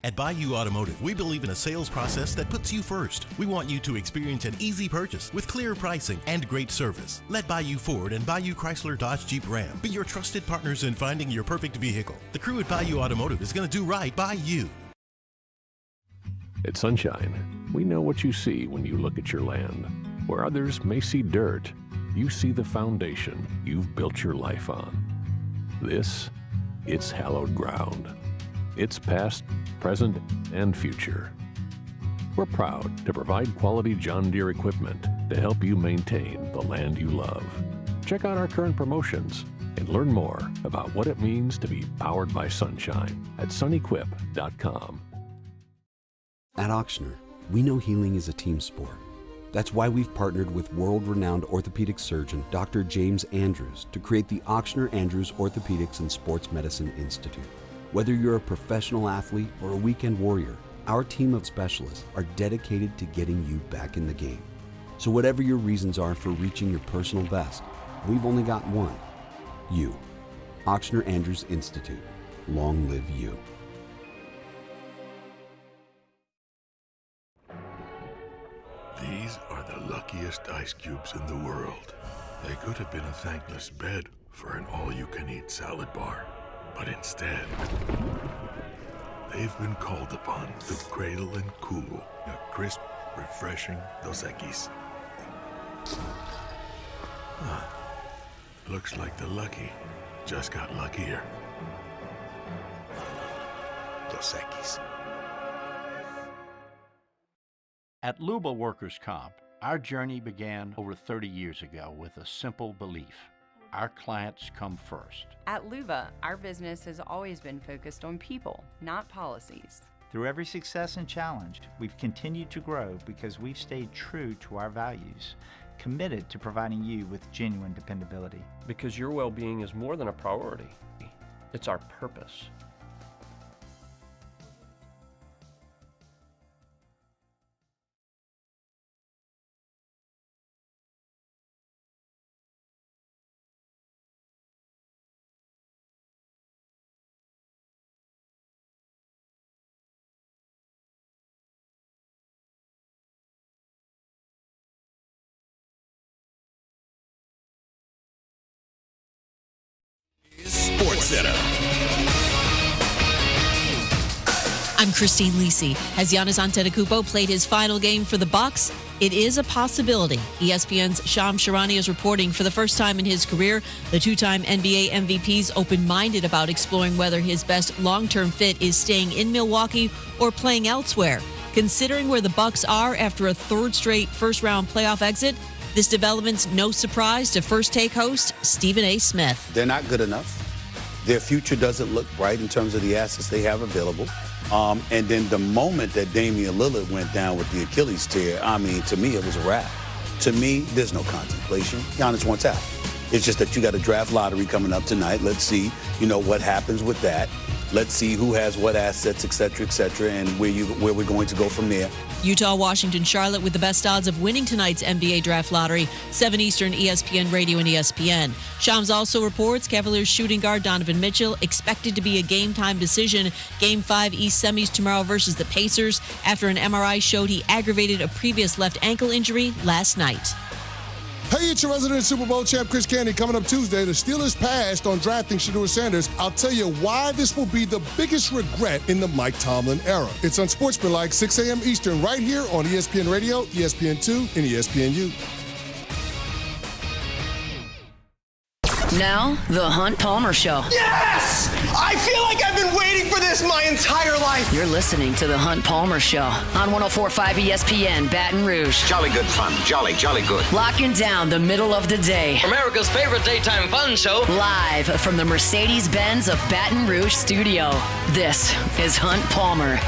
At Bayou Automotive, we believe in a sales process that puts you first. We want you to experience an easy purchase with clear pricing and great service. Let Bayou Ford and Bayou Chrysler Dodge Jeep Ram be your trusted partners in finding your perfect vehicle. The crew at Bayou Automotive is going to do right by you. At Sunshine, we know what you see when you look at your land. Where others may see dirt, you see the foundation you've built your life on. It's hallowed ground. It's past, present, and future. We're proud to provide quality John Deere equipment to help you maintain the land you love. Check out our current promotions and learn more about what it means to be powered by sunshine at sunequip.com. At Ochsner, we know healing is a team sport. That's why we've partnered with world-renowned orthopedic surgeon Dr. James Andrews to create the Ochsner Andrews Orthopedics and Sports Medicine Institute. Whether you're a professional athlete or a weekend warrior, our team of specialists are dedicated to getting you back in the game. So whatever your reasons are for reaching your personal best, we've only got one: you. Ochsner Andrews Institute. Long live you. These are the luckiest ice cubes in the world. They could have been a thankless bed for an all-you-can-eat salad bar. But instead, they've been called upon to cradle and cool a crisp, refreshing Dos Equis. Looks like the lucky just got luckier. Dos Equis. At Luba Workers' Comp, our journey began over 30 years ago with a simple belief: our clients come first. At Luba, our business has always been focused on people, not policies. Through every success and challenge, we've continued to grow because we've stayed true to our values, committed to providing you with genuine dependability. Because your well-being is more than a priority. It's our purpose. Sports Center. I'm Christine Lisi. Has Giannis Antetokounmpo played his final game for the Bucks? It is a possibility. ESPN's Shams Charania is reporting for the first time in his career, the two-time NBA MVP's open-minded about exploring whether his best long-term fit is staying in Milwaukee or playing elsewhere. Considering where the Bucks are after a third straight first-round playoff exit, this development's no surprise to First Take host Stephen A. Smith. They're not good enough. Their future doesn't look bright in terms of the assets they have available. And then the moment that Damian Lillard went down with the Achilles tear, I mean, to me, it was a wrap. To me, there's no contemplation. Giannis wants out. It's just that you got a draft lottery coming up tonight. Let's see, what happens with that. Let's see who has what assets, et cetera, and where we're going to go from there. Utah, Washington, Charlotte with the best odds of winning tonight's NBA draft lottery. 7 Eastern, ESPN Radio and ESPN. Shams also reports Cavaliers shooting guard Donovan Mitchell expected to be a game-time decision. Game 5 East semis tomorrow versus the Pacers after an MRI showed he aggravated a previous left ankle injury last night. Hey, it's your resident Super Bowl champ, Chris Candy. Coming up Tuesday, the Steelers passed on drafting Shedeur Sanders. I'll tell you why this will be the biggest regret in the Mike Tomlin era. It's Unsportsmanlike, 6 a.m. Eastern, right here on ESPN Radio, ESPN2, and ESPNU. Now, the Hunt Palmer Show. Yes! I feel like I've been waiting for this my entire life. You're listening to the Hunt Palmer Show on 104.5 ESPN, Baton Rouge. Jolly good fun. Jolly good. Locking down the middle of the day. America's favorite daytime fun show. Live from the Mercedes-Benz of Baton Rouge studio. This is Hunt Palmer.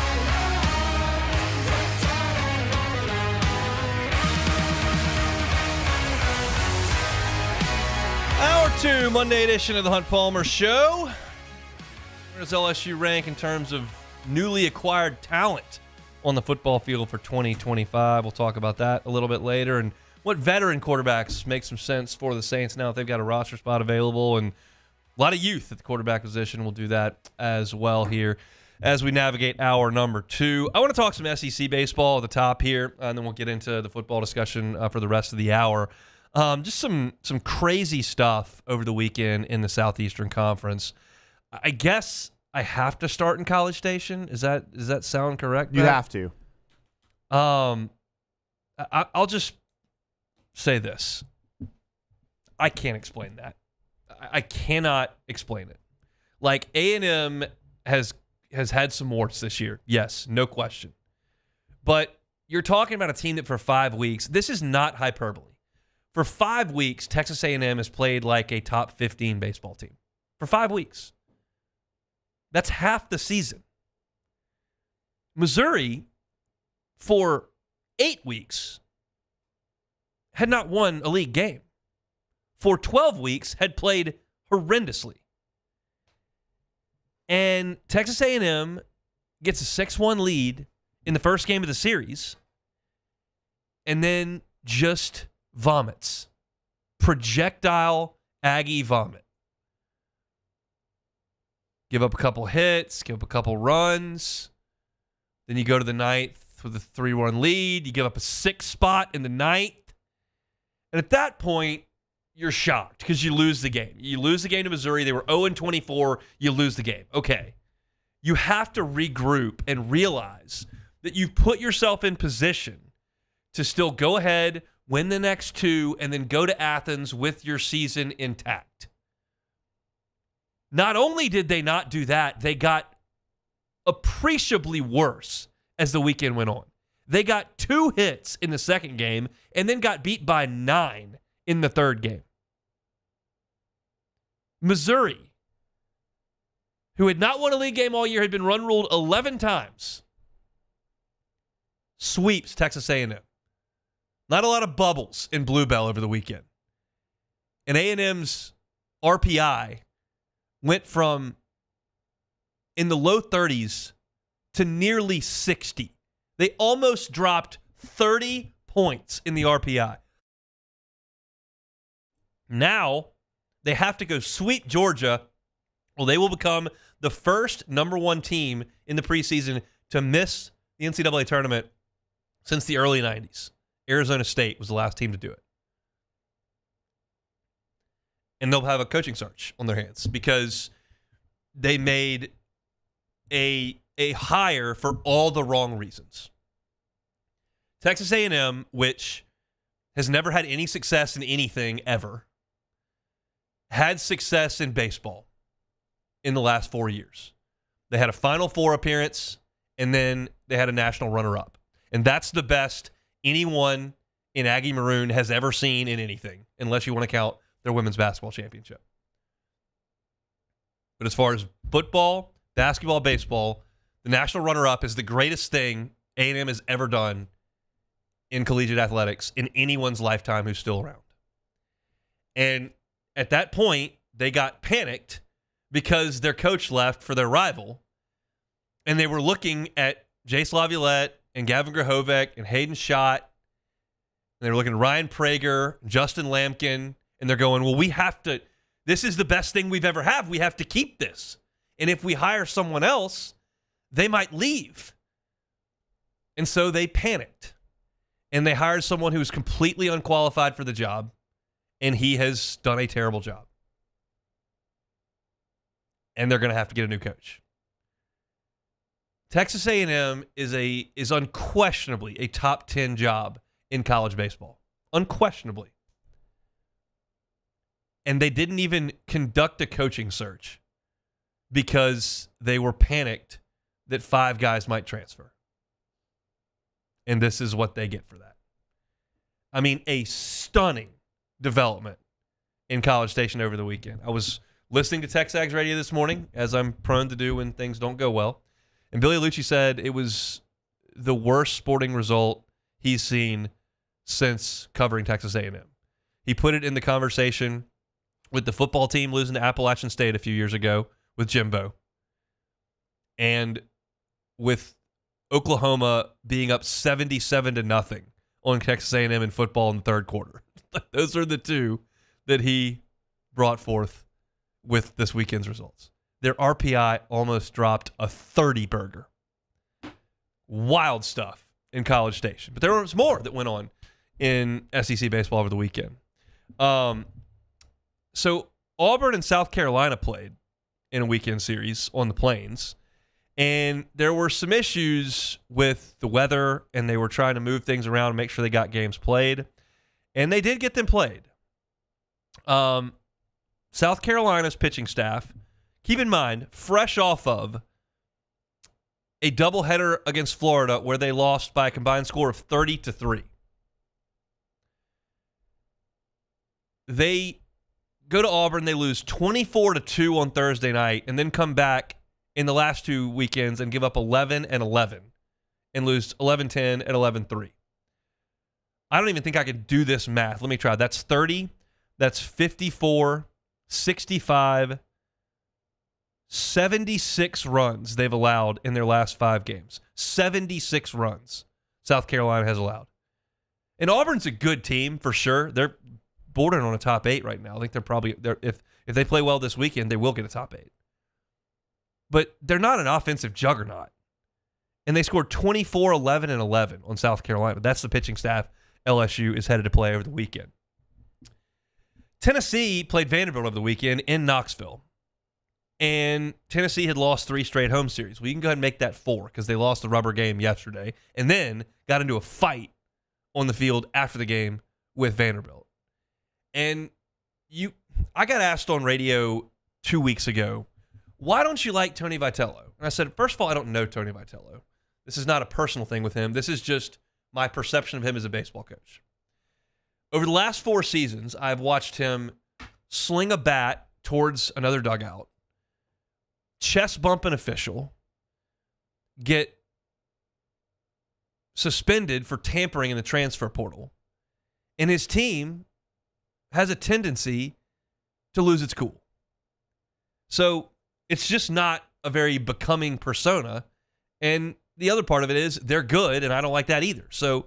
Hour 2, Monday edition of the Hunt Palmer Show. Where does LSU rank in terms of newly acquired talent on the football field for 2025? We'll talk about that a little bit later. And what veteran quarterbacks make some sense for the Saints now that they've got a roster spot available. And a lot of youth at the quarterback position. We'll do that as well here as we navigate hour number 2. I want to talk some SEC baseball at the top here, and then we'll get into the football discussion for the rest of the hour. Just some crazy stuff over the weekend in the Southeastern Conference. I guess I have to start in College Station. Does that sound correct? You have to. I'll just say this. I can't explain that. I cannot explain it. Like, A&M has had some warts this year. Yes, no question. But you're talking about a team that for 5 weeks, this is not hyperbole. For 5 weeks, Texas A&M has played like a top 15 baseball team. For 5 weeks. That's half the season. Missouri, for 8 weeks, had not won a league game. For 12 weeks, had played horrendously. And Texas A&M gets a 6-1 lead in the first game of the series, and then just vomits. Projectile Aggie vomit. Give up a couple hits, give up a couple runs. Then you go to the ninth with a 3-1 lead. You give up a 6 spot in the ninth. And at that point, you're shocked because you lose the game. You lose the game to Missouri. They were 0-24. You lose the game. Okay. You have to regroup and realize that you've put yourself in position to still go ahead, win the next 2, and then go to Athens with your season intact. Not only did they not do that, they got appreciably worse as the weekend went on. They got 2 hits in the second game and then got beat by 9 in the third game. Missouri, who had not won a league game all year, had been run ruled 11 times, sweeps Texas A&M. Not a lot of bubbles in Bluebell over the weekend. And A&M's RPI went from in the low 30s to nearly 60. They almost dropped 30 points in the RPI. Now, they have to go sweep Georgia. Well, they will become the first number one team in the preseason to miss the NCAA tournament since the early 90s. Arizona State was the last team to do it. And they'll have a coaching search on their hands because they made a hire for all the wrong reasons. Texas A&M, which has never had any success in anything ever, had success in baseball in the last 4 years. They had a Final Four appearance, and then they had a national runner-up. And that's the best anyone in Aggie Maroon has ever seen in anything, unless you want to count their women's basketball championship. But as far as football, basketball, baseball, the national runner-up is the greatest thing A&M has ever done in collegiate athletics in anyone's lifetime who's still around. And at that point, they got panicked because their coach left for their rival, and they were looking at Jace Laviolette and Gavin Grahovec and Hayden Schott, and they were looking at Ryan Prager, Justin Lampkin, and they're going, well, we have to, this is the best thing we've ever had. We have to keep this. And if we hire someone else, they might leave. And so they panicked. And they hired someone who was completely unqualified for the job, and he has done a terrible job. And they're going to have to get a new coach. Texas A&M is unquestionably a top 10 job in college baseball. Unquestionably. And they didn't even conduct a coaching search because they were panicked that 5 guys might transfer. And this is what they get for that. I mean, a stunning development in College Station over the weekend. I was listening to Texags Radio this morning, as I'm prone to do when things don't go well. And Billy Lucci said it was the worst sporting result he's seen since covering Texas A&M. He put it in the conversation with the football team losing to Appalachian State a few years ago with Jimbo. And with Oklahoma being up 77-0 on Texas A&M in football in the third quarter. Those are the two that he brought forth with this weekend's results. Their RPI almost dropped a 30 burger. Wild stuff in College Station. But there was more that went on in SEC baseball over the weekend. So Auburn and South Carolina played in a weekend series on the Plains. And there were some issues with the weather, and they were trying to move things around and make sure they got games played. And they did get them played. South Carolina's pitching staff, keep in mind, fresh off of a doubleheader against Florida where they lost by a combined score of 30-3. They go to Auburn, they lose 24-2 on Thursday night, and then come back in the last 2 weekends and give up 11-11 and lose 11-10 and 11-3. I don't even think I could do this math. Let me try. That's 30. That's 54, 65, 76 runs they've allowed in their last 5 games. 76 runs South Carolina has allowed. And Auburn's a good team for sure. They're bordering on a top 8 right now. I think they're probably, if they play well this weekend, they will get a top 8. But they're not an offensive juggernaut. And they scored 24, 11, and 11 on South Carolina. That's the pitching staff LSU is headed to play over the weekend. Tennessee played Vanderbilt over the weekend in Knoxville. And Tennessee had lost 3 straight home series. Well, you can go ahead and make that 4 because they lost the rubber game yesterday and then got into a fight on the field after the game with Vanderbilt. And I got asked on radio 2 weeks ago, why don't you like Tony Vitello? And I said, first of all, I don't know Tony Vitello. This is not a personal thing with him. This is just my perception of him as a baseball coach. Over the last 4 seasons, I've watched him sling a bat towards another dugout, chest bump an official, get suspended for tampering in the transfer portal, And his team has a tendency to lose its cool. So it's just not a very becoming persona. And the other part of it is they're good, and I don't like that either. So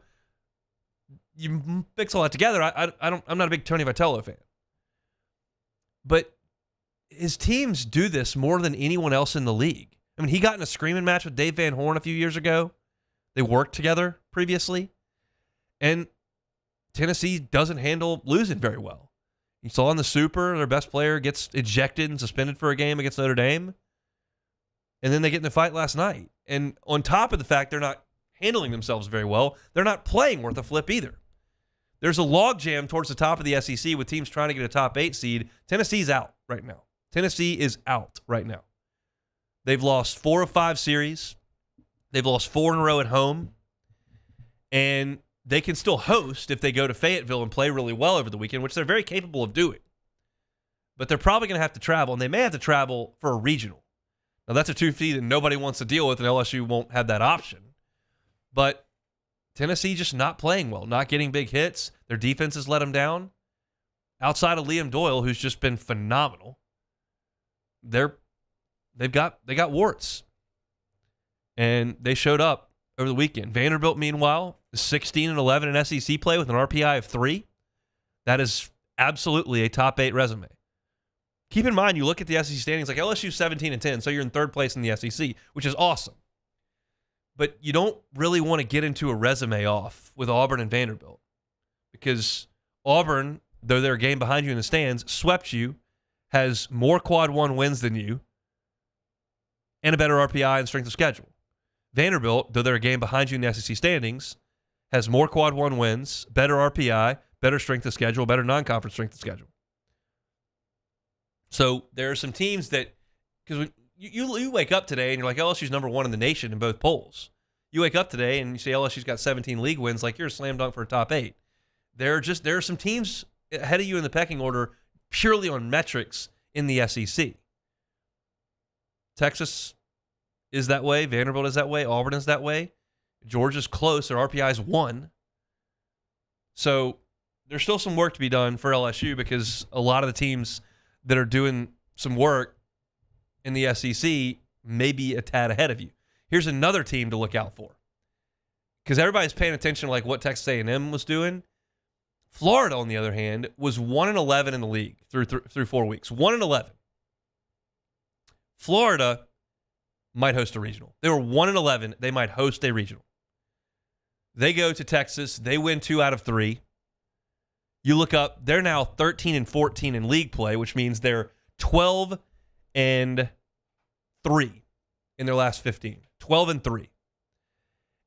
you mix all that together. I'm not a big Tony Vitello fan. But his teams do this more than anyone else in the league. I mean, he got in a screaming match with Dave Van Horn a few years ago. They worked together previously. And Tennessee doesn't handle losing very well. You saw in the Super, their best player gets ejected and suspended for a game against Notre Dame. And then they get in the fight last night. And on top of the fact they're not handling themselves very well, they're not playing worth a flip either. There's a logjam towards the top of the SEC with teams trying to get a top 8 seed. Tennessee's out right now. Tennessee is out right now. They've lost 4 of 5 series. They've lost 4 in a row at home. And they can still host if they go to Fayetteville and play really well over the weekend, which they're very capable of doing. But they're probably going to have to travel, and they may have to travel for a regional. Now, that's a 2-fee that nobody wants to deal with, and LSU won't have that option. But Tennessee just not playing well, not getting big hits. Their defense has let them down. Outside of Liam Doyle, who's just been phenomenal, they got warts. And they showed up over the weekend. Vanderbilt, meanwhile, is 16-11 in SEC play with an RPI of 3. That is absolutely a top 8 resume. Keep in mind, you look at the SEC standings, like LSU 17-10, so you're in 3rd place in the SEC, which is awesome. But you don't really want to get into a resume off with Auburn and Vanderbilt, because Auburn, though they're a game behind you in the stands, swept you, has more quad 1 wins than you, and a better RPI and strength of schedule. Vanderbilt, though they're a game behind you in the SEC standings, has more quad 1 wins, better RPI, better strength of schedule, better non-conference strength of schedule. So there are some teams that, because you wake up today and you're like, LSU's number 1 in the nation in both polls. You wake up today and you say LSU's got 17 league wins, like you're a slam dunk for a top 8. There are some teams ahead of you in the pecking order purely on metrics in the SEC. Texas is that way. Vanderbilt is that way. Auburn is that way. Georgia's close. Their RPI is 1. So there's still some work to be done for LSU, because a lot of the teams that are doing some work in the SEC may be a tad ahead of you. Here's another team to look out for, because everybody's paying attention to like what Texas A&M was doing. Florida, on the other hand, was 1-11 in the league through 4 weeks. 1-11. Florida might host a regional. They were 1-11. They might host a regional. They go to Texas. They win 2 out of 3. You look up, they're now 13-14 in league play, which means they're 12-3 in their last 15. 12-3.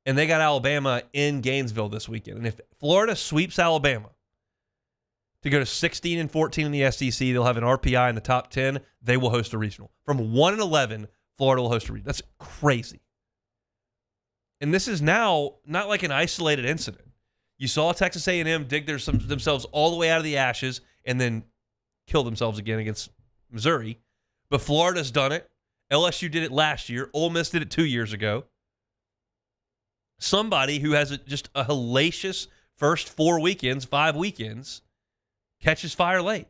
And they got Alabama in Gainesville this weekend. And if Florida sweeps Alabama to go to 16-14 in the SEC, they'll have an RPI in the top 10. They will host a regional. From 1-11, Florida will host a regional. That's crazy. And this is now not like an isolated incident. You saw Texas A&M dig themselves all the way out of the ashes and then kill themselves again against Missouri. But Florida's done it. LSU did it last year. Ole Miss did it 2 years ago. Somebody who has just a hellacious first 5 weekends, catches fire late.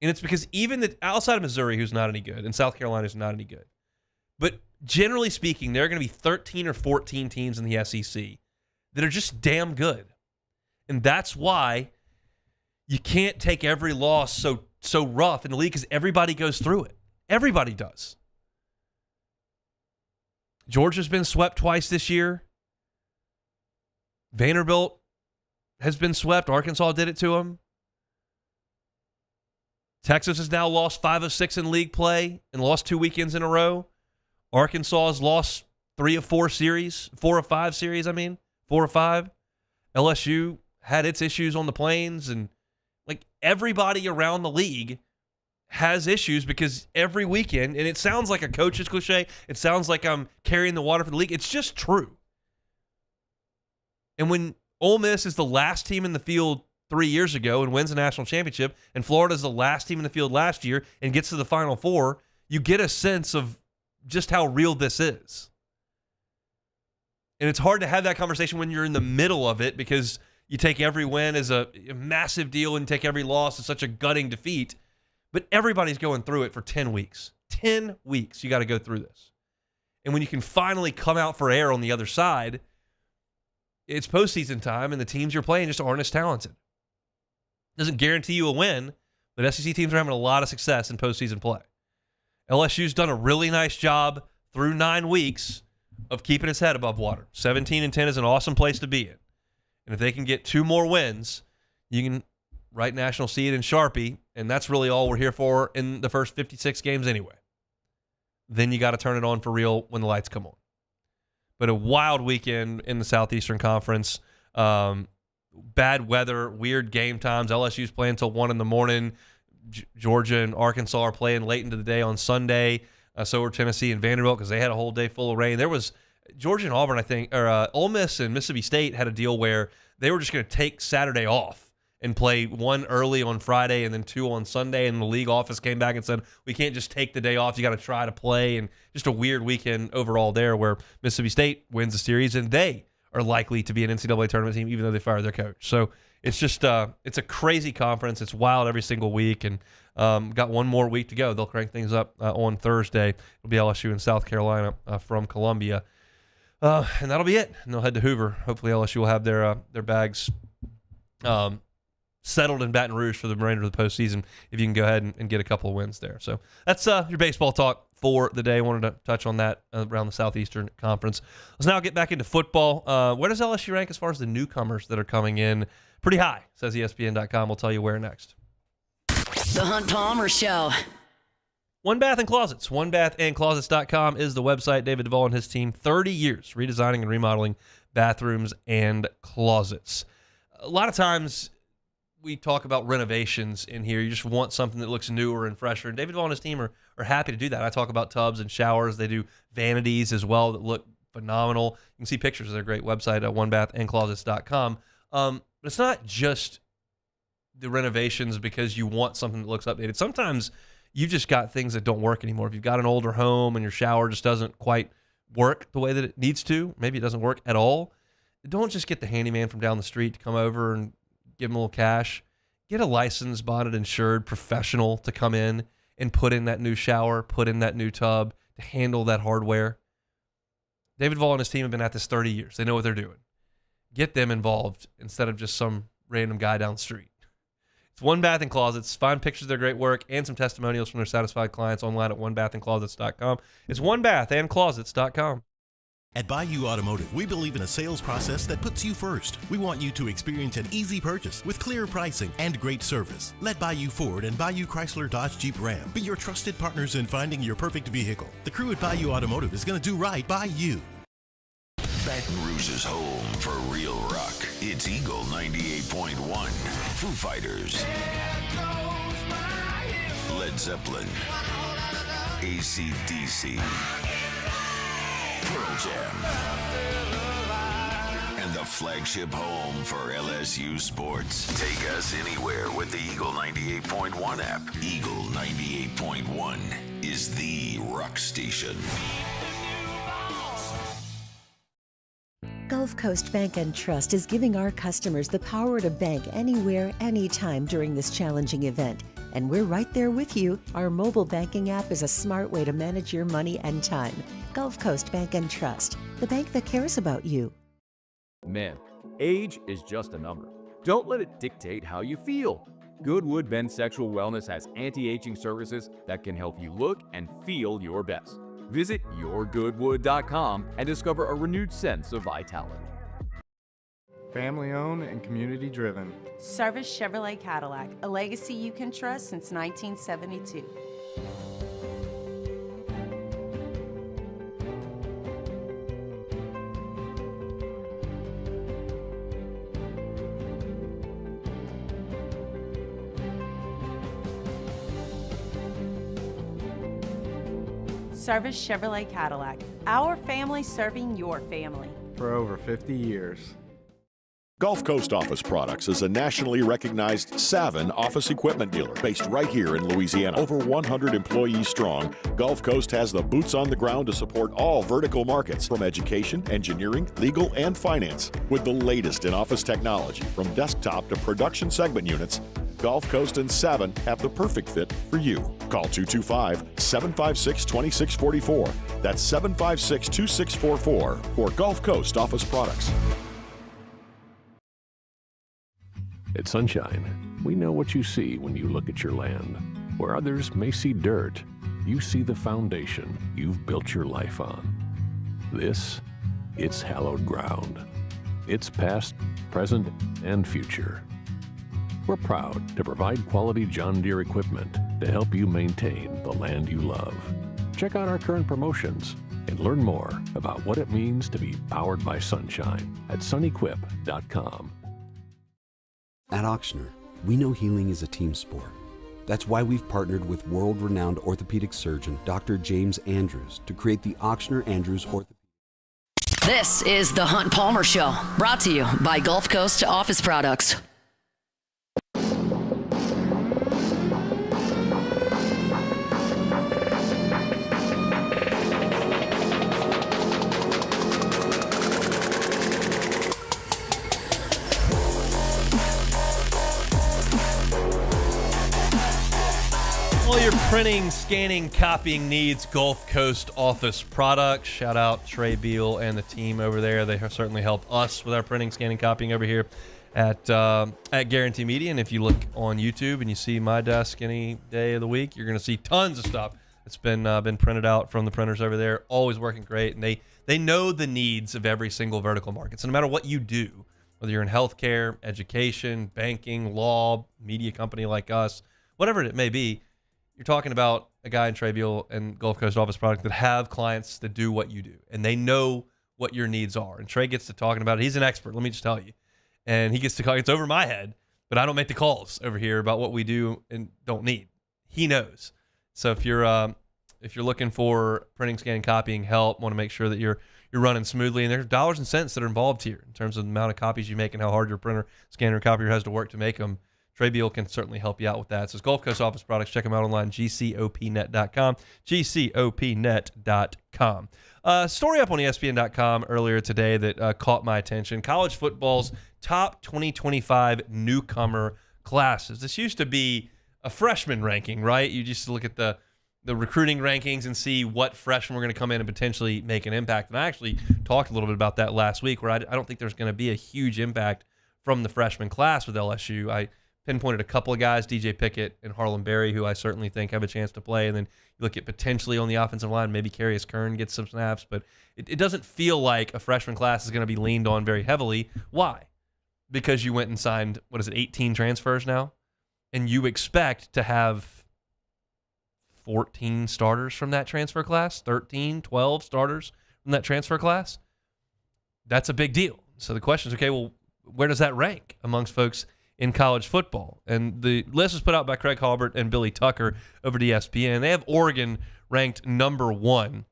And it's because even outside of Missouri, who's not any good, and South Carolina, who's not any good, but generally speaking, there are going to be 13 or 14 teams in the SEC that are just damn good. And that's why you can't take every loss so rough in the league, because everybody goes through it. Everybody does. Georgia's been swept twice this year. Vanderbilt has been swept. Arkansas did it to them. Texas has now lost 5 of 6 in league play and lost 2 weekends in a row. Arkansas has lost 4 of 5 series. 4 or 5. LSU had its issues on the Plains, and like everybody around the league has issues, because every weekend, and it sounds like a coach's cliche, it sounds like I'm carrying the water for the league. It's just true. And when Ole Miss is the last team in the field 3 years ago and wins a national championship, and Florida is the last team in the field last year and gets to the Final Four, you get a sense of just how real this is. And it's hard to have that conversation when you're in the middle of it, because you take every win as a massive deal and take every loss as such a gutting defeat. But everybody's going through it for 10 weeks. 10 weeks you got to go through this. And when you can finally come out for air on the other side, it's postseason time, and the teams you're playing just aren't as talented. Doesn't guarantee you a win, but SEC teams are having a lot of success in postseason play. LSU's done a really nice job through 9 weeks of keeping its head above water. 17-10 is an awesome place to be in. And if they can get 2 more wins, you can write national seed in Sharpie, and that's really all we're here for in the first 56 games anyway. Then you got to turn it on for real when the lights come on. But a wild weekend in the Southeastern Conference. Bad weather, weird game times. LSU's playing until 1 in the morning. Georgia and Arkansas are playing late into the day on Sunday. So were Tennessee and Vanderbilt because they had a whole day full of rain. There was Georgia and Auburn, I think, or Ole Miss and Mississippi State had a deal where they were just going to take Saturday off and play 1 early on Friday and then 2 on Sunday. And the league office came back and said, we can't just take the day off. You got to try to play. And just a weird weekend overall there where Mississippi State wins the series and they are likely to be an NCAA tournament team even though they fired their coach. So it's just it's a crazy conference. It's wild every single week. And got 1 more week to go. They'll crank things up on Thursday. It'll be LSU in South Carolina from Columbia. And that'll be it. And they'll head to Hoover. Hopefully LSU will have their bags settled in Baton Rouge for the remainder of the postseason if you can go ahead and get a couple of wins there. So that's your baseball talk for the day. I wanted to touch on that around the Southeastern Conference. Let's now get back into football. Where does LSU rank as far as the newcomers that are coming in? Pretty high, says ESPN.com. We'll tell you where next. The Hunt Palmer Show. One Bath and Closets. OneBathAndClosets.com is the website. David Duvall and his team, 30 years redesigning and remodeling bathrooms and closets. A lot of times we talk about renovations in here. You just want something that looks newer and fresher. And David Duvall and his team are happy to do that. I talk about tubs and showers. They do vanities as well that look phenomenal. You can see pictures of their great website at OneBathAndClosets.com. But it's not just the renovations because you want something that looks updated. Sometimes you've just got things that don't work anymore. If you've got an older home and your shower just doesn't quite work the way that it needs to, maybe it doesn't work at all, don't just get the handyman from down the street to come over and give him a little cash. Get a licensed, bonded, insured professional to come in and put in that new shower, put in that new tub, to handle that hardware. David Duvall and his team have been at this 30 years. They know what they're doing. Get them involved instead of just some random guy down the street. It's One Bath and Closets. Find pictures of their great work and some testimonials from their satisfied clients online at OneBathAndClosets.com. It's OneBathAndClosets.com. At Bayou Automotive, we believe in a sales process that puts you first. We want you to experience an easy purchase with clear pricing and great service. Let Bayou Ford and Bayou Chrysler Dodge Jeep Ram be your trusted partners in finding your perfect vehicle. The crew at Bayou Automotive is going to do right by you. Baton Rouge's home for real rock. It's Eagle 98.1. Foo Fighters. Led Zeppelin. AC/DC. Pearl Jam. And the flagship home for LSU sports. Take us anywhere with the Eagle 98.1 app. Eagle 98.1 is the rock station. Gulf Coast Bank and Trust is giving our customers the power to bank anywhere, anytime during this challenging event. And we're right there with you. Our mobile banking app is a smart way to manage your money and time. Gulf Coast Bank and Trust, the bank that cares about you. Man, age is just a number. Don't let it dictate how you feel. Goodwood Men's Sexual Wellness has anti-aging services that can help you look and feel your best. Visit yourgoodwood.com and discover a renewed sense of vitality. Family owned and community driven. Service Chevrolet Cadillac, a legacy you can trust since 1972. Service Chevrolet Cadillac, our family serving your family. For over 50 years. Gulf Coast Office Products is a nationally recognized Savin office equipment dealer based right here in Louisiana. Over 100 employees strong, Gulf Coast has the boots on the ground to support all vertical markets from education, engineering, legal, and finance. With the latest in office technology from desktop to production segment units, Gulf Coast and Savin have the perfect fit for you. Call 225-756-2644. That's 756-2644 for Gulf Coast Office Products. At Sunshine, we know what you see when you look at your land. Where others may see dirt, you see the foundation you've built your life on. This, it's hallowed ground. It's past, present, and future. We're proud to provide quality John Deere equipment to help you maintain the land you love. Check out our current promotions and learn more about what it means to be powered by sunshine at sunequip.com. At Auctioner, we know healing is a team sport. That's why we've partnered with world-renowned orthopedic surgeon Dr. James Andrews to create the Auctioner Andrews Orthopedic. This is the Hunt Palmer Show, brought to you by Gulf Coast Office Products. All your printing, scanning, copying needs, Gulf Coast Office Products. Shout out Trey Beal and the team over there. They have certainly helped us with our printing, scanning, copying over here at Guarantee Media. And if you look on YouTube and you see my desk any day of the week, you're going to see tons of stuff that's been printed out from the printers over there. Always working great, and they know the needs of every single vertical market. So no matter what you do, whether you're in healthcare, education, banking, law, media company like us, whatever it may be, you're talking about a guy in Trey Beal and Gulf Coast Office Products that have clients that do what you do, and they know what your needs are. And Trey gets to talking about it. He's an expert, let me just tell you. And he gets to call. It's over my head, but I don't make the calls over here about what we do and don't need. He knows. So if you're looking for printing, scanning, copying help, want to make sure that you're running smoothly, and there's dollars and cents that are involved here in terms of the amount of copies you make and how hard your printer, scanner, copier has to work to make them. Trey Beal can certainly help you out with that. So it's Gulf Coast Office Products. Check them out online, gcopnet.com, gcopnet.com. Story up on ESPN.com earlier today that caught my attention. College football's top 2025 newcomer classes. This used to be a freshman ranking, right? You just look at the recruiting rankings and see what freshmen were going to come in and potentially make an impact. And I actually talked a little bit about that last week, where I don't think there's going to be a huge impact from the freshman class with LSU. I pinpointed a couple of guys, DJ Pickett and Harlan Berry, who I certainly think have a chance to play. And then you look at potentially on the offensive line, maybe Carius Kern gets some snaps, but it doesn't feel like a freshman class is going to be leaned on very heavily. Why? Because you went and signed, 18 transfers now? And you expect to have 14 starters from that transfer class, 13, 12 starters from that transfer class. That's a big deal. So the question is, okay, well, where does that rank amongst folks in college football? And the list was put out by Craig Halbert and Billy Tucker over at ESPN. They have Oregon ranked number 1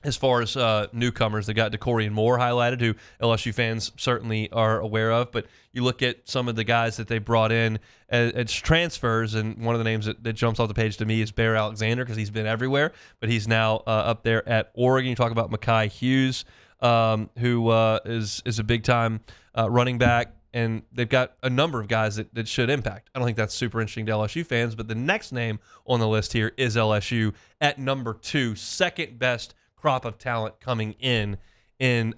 as far as newcomers. They got DeCorian Moore highlighted, who LSU fans certainly are aware of. But you look at some of the guys that they brought in as transfers, and one of the names that jumps off the page to me is Bear Alexander, because he's been everywhere, but he's now up there at Oregon. You talk about Mekhi Hughes, who is a big-time running back. And they've got a number of guys that should impact. I don't think that's super interesting to LSU fans, but the next name on the list here is LSU at number 2, second best crop of talent coming in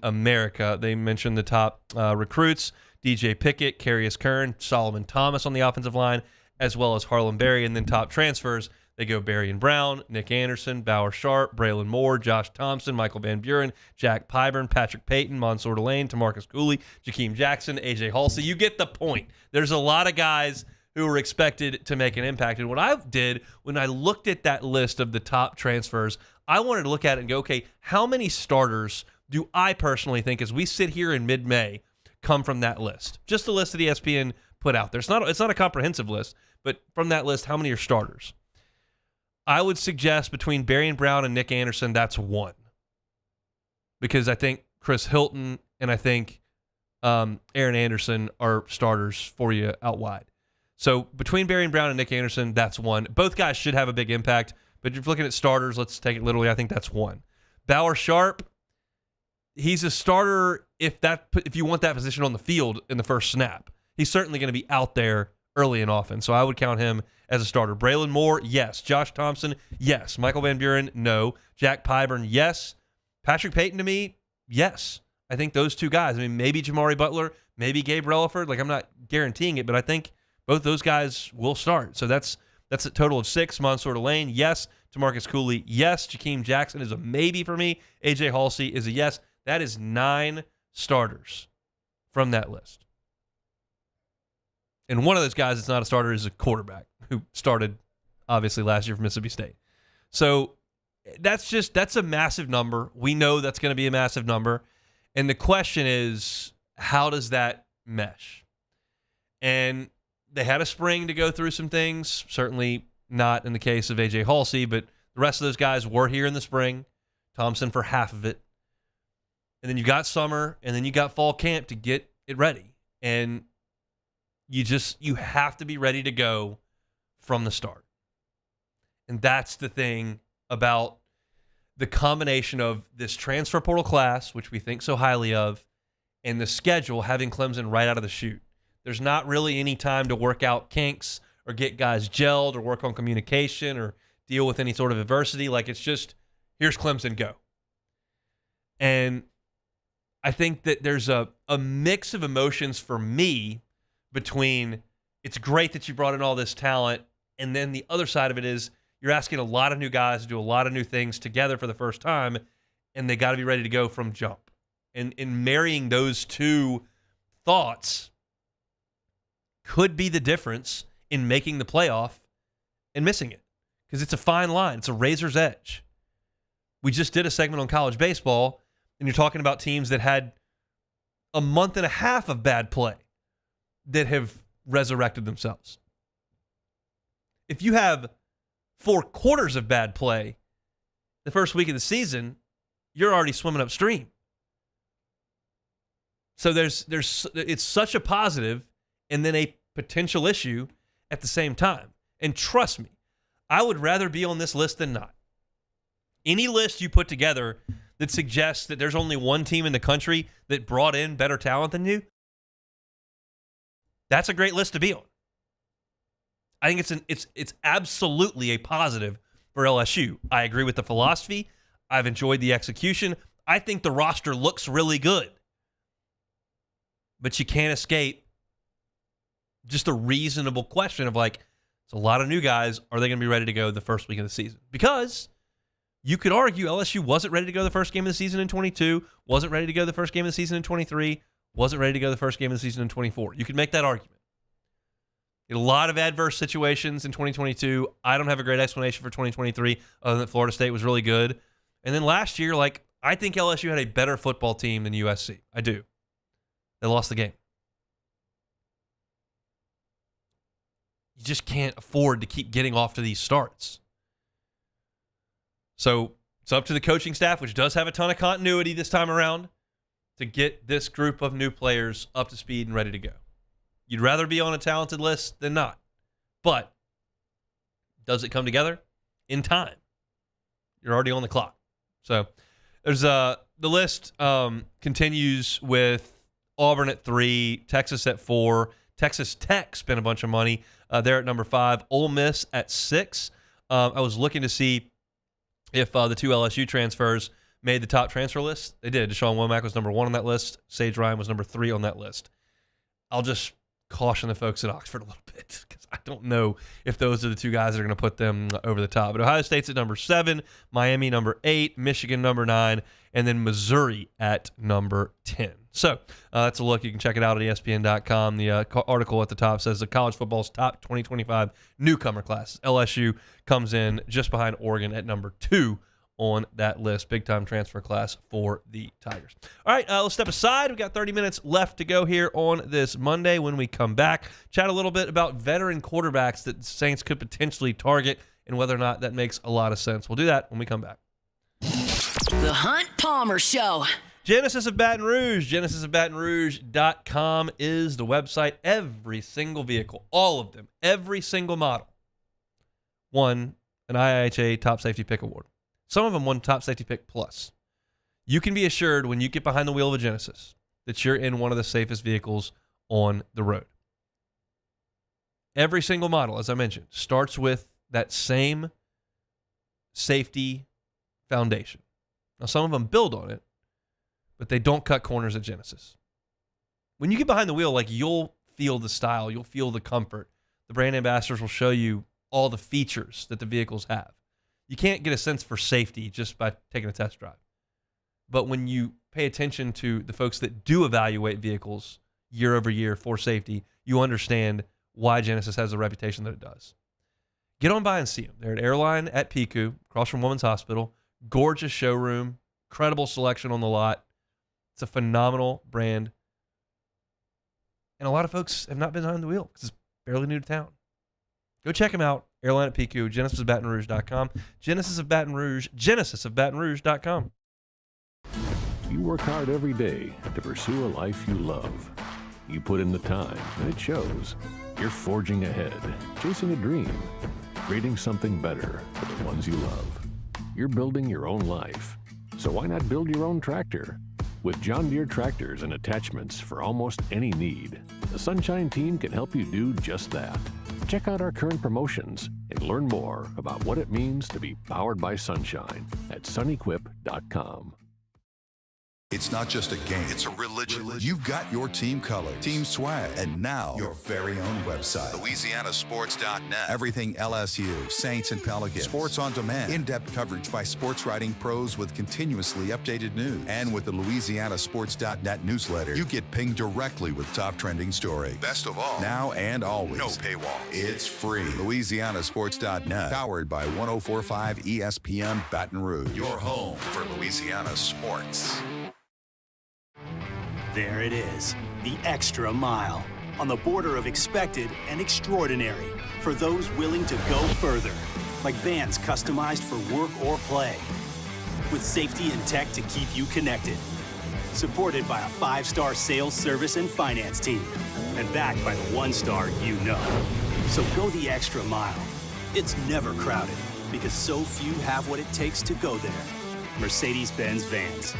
America. They mentioned the top recruits, DJ Pickett, Carius Kern, Solomon Thomas on the offensive line, as well as Harlan Berry. And then top transfers, they go Berrien Brown, Nick Anderson, Bauer Sharp, Braylon Moore, Josh Thompson, Michael Van Buren, Jack Pyburn, Patrick Payton, Mansour Delane, Tamarcus Cooley, Jakeem Jackson, AJ Halsey. You get the point. There's a lot of guys who were expected to make an impact. And what I did when I looked at that list of the top transfers, I wanted to look at it and go, okay, how many starters do I personally think, as we sit here in mid-May, come from that list? Just the list that ESPN put out there. It's not a comprehensive list, but from that list, how many are starters? I would suggest between Berrien Brown and Nick Anderson, that's 1. Because I think Chris Hilton and I think Aaron Anderson are starters for you out wide. So between Barian Brown and Nick Anderson, that's one. Both guys should have a big impact, but if you're looking at starters, let's take it literally, I think that's one. Bauer Sharp, he's a starter if you want that position on the field in the first snap. He's certainly going to be out there early and often, so I would count him as a starter. Braylon Moore, yes. Josh Thompson, yes. Michael Van Buren, no. Jack Pyburn, yes. Patrick Payton, to me, yes. I think those two guys, maybe Jamari Butler, maybe Gabe Relaford. I'm not guaranteeing it, but I think both those guys will start. So that's a total of 6. Mansour Lane, yes. DeMarcus Cooley, yes. Jakeem Jackson is a maybe for me. AJ Halsey is a yes. That is 9 starters from that list. And one of those guys that's not a starter is a quarterback who started, obviously, last year for Mississippi State. So that's a massive number. We know that's going to be a massive number. And the question is, how does that mesh? And they had a spring to go through some things. Certainly not in the case of A.J. Halsey, but the rest of those guys were here in the spring. Thompson for half of it. And then you got summer, and then you got fall camp to get it ready. And you have to be ready to go from the start. And that's the thing about the combination of this transfer portal class, which we think so highly of, and the schedule having Clemson right out of the chute. There's not really any time to work out kinks or get guys gelled or work on communication or deal with any sort of adversity. It's just, here's Clemson, go. And I think that there's a mix of emotions for me between it's great that you brought in all this talent, and then the other side of it is you're asking a lot of new guys to do a lot of new things together for the first time, and they got to be ready to go from jump. And in marrying those two thoughts could be the difference in making the playoff and missing it, because it's a fine line. It's a razor's edge. We just did a segment on college baseball, and you're talking about teams that had a month and a half of bad play that have resurrected themselves. If you have 4 quarters of bad play the first week of the season, you're already swimming upstream. So it's such a positive and then a potential issue at the same time. And trust me, I would rather be on this list than not. Any list you put together that suggests that there's only one team in the country that brought in better talent than you, that's a great list to be on. I think it's absolutely a positive for LSU. I agree with the philosophy. I've enjoyed the execution. I think the roster looks really good. But you can't escape just a reasonable question of it's a lot of new guys. Are they going to be ready to go the first week of the season? Because you could argue LSU wasn't ready to go the first game of the season in 22, wasn't ready to go the first game of the season in 23, wasn't ready to go the first game of the season in 24. You could make that argument. A lot of adverse situations in 2022. I don't have a great explanation for 2023 other than that Florida State was really good. And then last year, I think LSU had a better football team than USC. I do. They lost the game. You just can't afford to keep getting off to these starts. So it's up to the coaching staff, which does have a ton of continuity this time around, to get this group of new players up to speed and ready to go. You'd rather be on a talented list than not. But does it come together? In time. You're already on the clock. So there's the list continues with Auburn at 3, Texas at 4, Texas Tech spent a bunch of money. They're at number 5, Ole Miss at 6. I was looking to see if the 2 LSU transfers made the top transfer list. They did. Deshaun Womack was number 1 on that list. Sage Ryan was number 3 on that list. I'll just caution the folks at Oxford a little bit because I don't know if those are the 2 guys that are going to put them over the top. But Ohio State's at number 7, Miami number 8, Michigan number 9, and then Missouri at number 10. So that's a look. You can check it out at ESPN.com. The article at the top says the college football's top 2025 newcomer class. LSU comes in just behind Oregon at number 2 on that list. Big-time transfer class for the Tigers. All right, let's step aside. We've got 30 minutes left to go here on this Monday. When we come back, chat a little bit about veteran quarterbacks that the Saints could potentially target and whether or not that makes a lot of sense. We'll do that when we come back. The Hunt Palmer Show. Genesis of Baton Rouge. GenesisofBatonRouge.com is the website. Every single vehicle, all of them, every single model won an IIHA Top Safety Pick Award. Some of them won Top Safety Pick Plus. You can be assured when you get behind the wheel of a Genesis that you're in one of the safest vehicles on the road. Every single model, as I mentioned, starts with that same safety foundation. Now, some of them build on it, but they don't cut corners at Genesis. When you get behind the wheel, like, you'll feel the style, you'll feel the comfort. The brand ambassadors will show you all the features that the vehicles have. You can't get a sense for safety just by taking a test drive. But when you pay attention to the folks that do evaluate vehicles year over year for safety, you understand why Genesis has the reputation that it does. Get on by and see them. They're at Airline at Piku, across from Women's Hospital. Gorgeous showroom, incredible selection on the lot. It's a phenomenal brand. And a lot of folks have not been behind the wheel because it's fairly new to town. Go check them out. Airline at Piku, GenesisofBatonRouge.com. Genesis of Baton Rouge, GenesisofBatonRouge.com. You work hard every day to pursue a life you love. You put in the time, and it shows. You're forging ahead, chasing a dream, creating something better for the ones you love. You're building your own life. So why not build your own tractor? With John Deere tractors and attachments for almost any need, the Sunshine team can help you do just that. Check out our current promotions and learn more about what it means to be powered by Sunshine at sunequip.com. It's not just a game, it's a religion. You've got your team colors, team swag, and now your very own website, LouisianaSports.net. Everything LSU, Saints, and Pelicans. Sports on demand. In-depth coverage by sports writing pros with continuously updated news. And with the LouisianaSports.net newsletter, you get pinged directly with top trending stories. Best of all, now and always, no paywall. It's free. LouisianaSports.net, powered by 104.5 ESPN Baton Rouge. Your home for Louisiana sports. There it is, the extra mile, on the border of expected and extraordinary for those willing to go further, like vans customized for work or play, with safety and tech to keep you connected, supported by a 5-star sales, service, and finance team, and backed by the 1-star you know. So go the extra mile. It's never crowded, because so few have what it takes to go there. Mercedes-Benz Vans.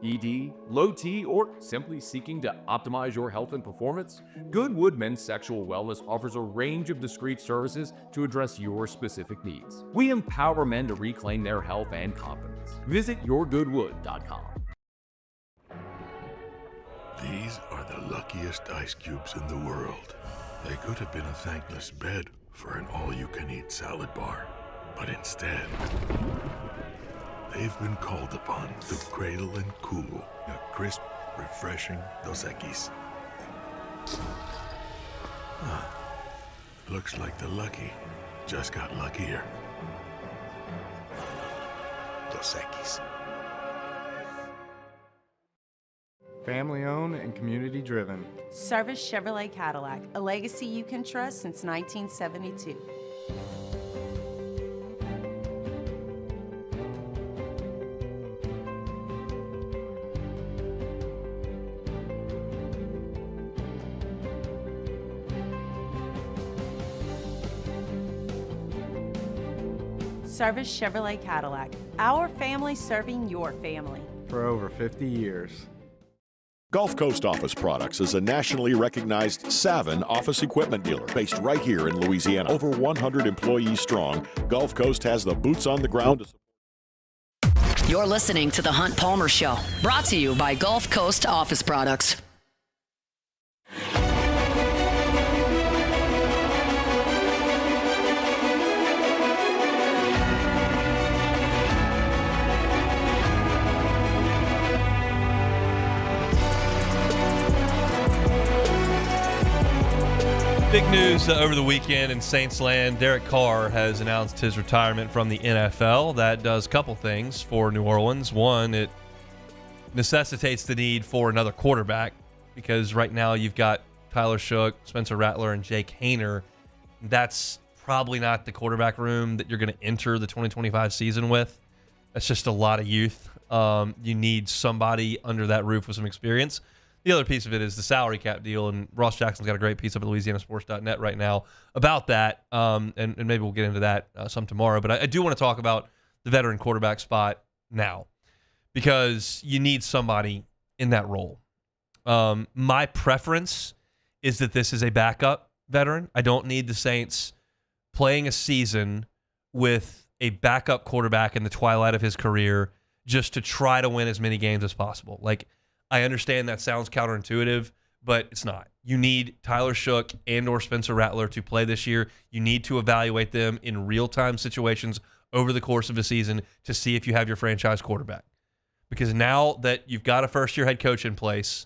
ED, low T, or simply seeking to optimize your health and performance? Goodwood Men's Sexual Wellness offers a range of discreet services to address your specific needs. We empower men to reclaim their health and confidence. Visit yourgoodwood.com. These are the luckiest ice cubes in the world. They could have been a thankless bed for an all-you-can-eat salad bar, but instead, they've been called upon to cradle and cool a crisp, refreshing Dos Equis. Looks like the lucky just got luckier. Dos Equis. Family owned and community driven. Service Chevrolet Cadillac, a legacy you can trust since 1972. Service Chevrolet Cadillac, our family serving your family. For over 50 years. Gulf Coast Office Products is a nationally recognized Savin office equipment dealer based right here in Louisiana. Over 100 employees strong, Gulf Coast has the boots on the ground to support. You're listening to The Hunt Palmer Show, brought to you by Gulf Coast Office Products. Big news over the weekend in Saints land. Derek Carr has announced his retirement from the NFL. That does a couple things for New Orleans. One, it necessitates the need for another quarterback because right now you've got Tyler Shook, Spencer Rattler, and Jake Haener. That's probably not the quarterback room that you're going to enter the 2025 season with. That's just a lot of youth You need somebody under that roof with some experience. The other piece of it is the salary cap deal, and Ross Jackson's got a great piece up at LouisianaSports.net right now about that, and maybe we'll get into that some tomorrow. But I do want to talk about the veteran quarterback spot now because you need somebody in that role. My preference is that this is a backup veteran. I don't need the Saints playing a season with a backup quarterback in the twilight of his career just to try to win as many games as possible. Like, I understand that sounds counterintuitive, but it's not. You need Tyler Shook and or Spencer Rattler to play this year. You need to evaluate them in real-time situations over the course of the season to see if you have your franchise quarterback. Because now that you've got a first-year head coach in place,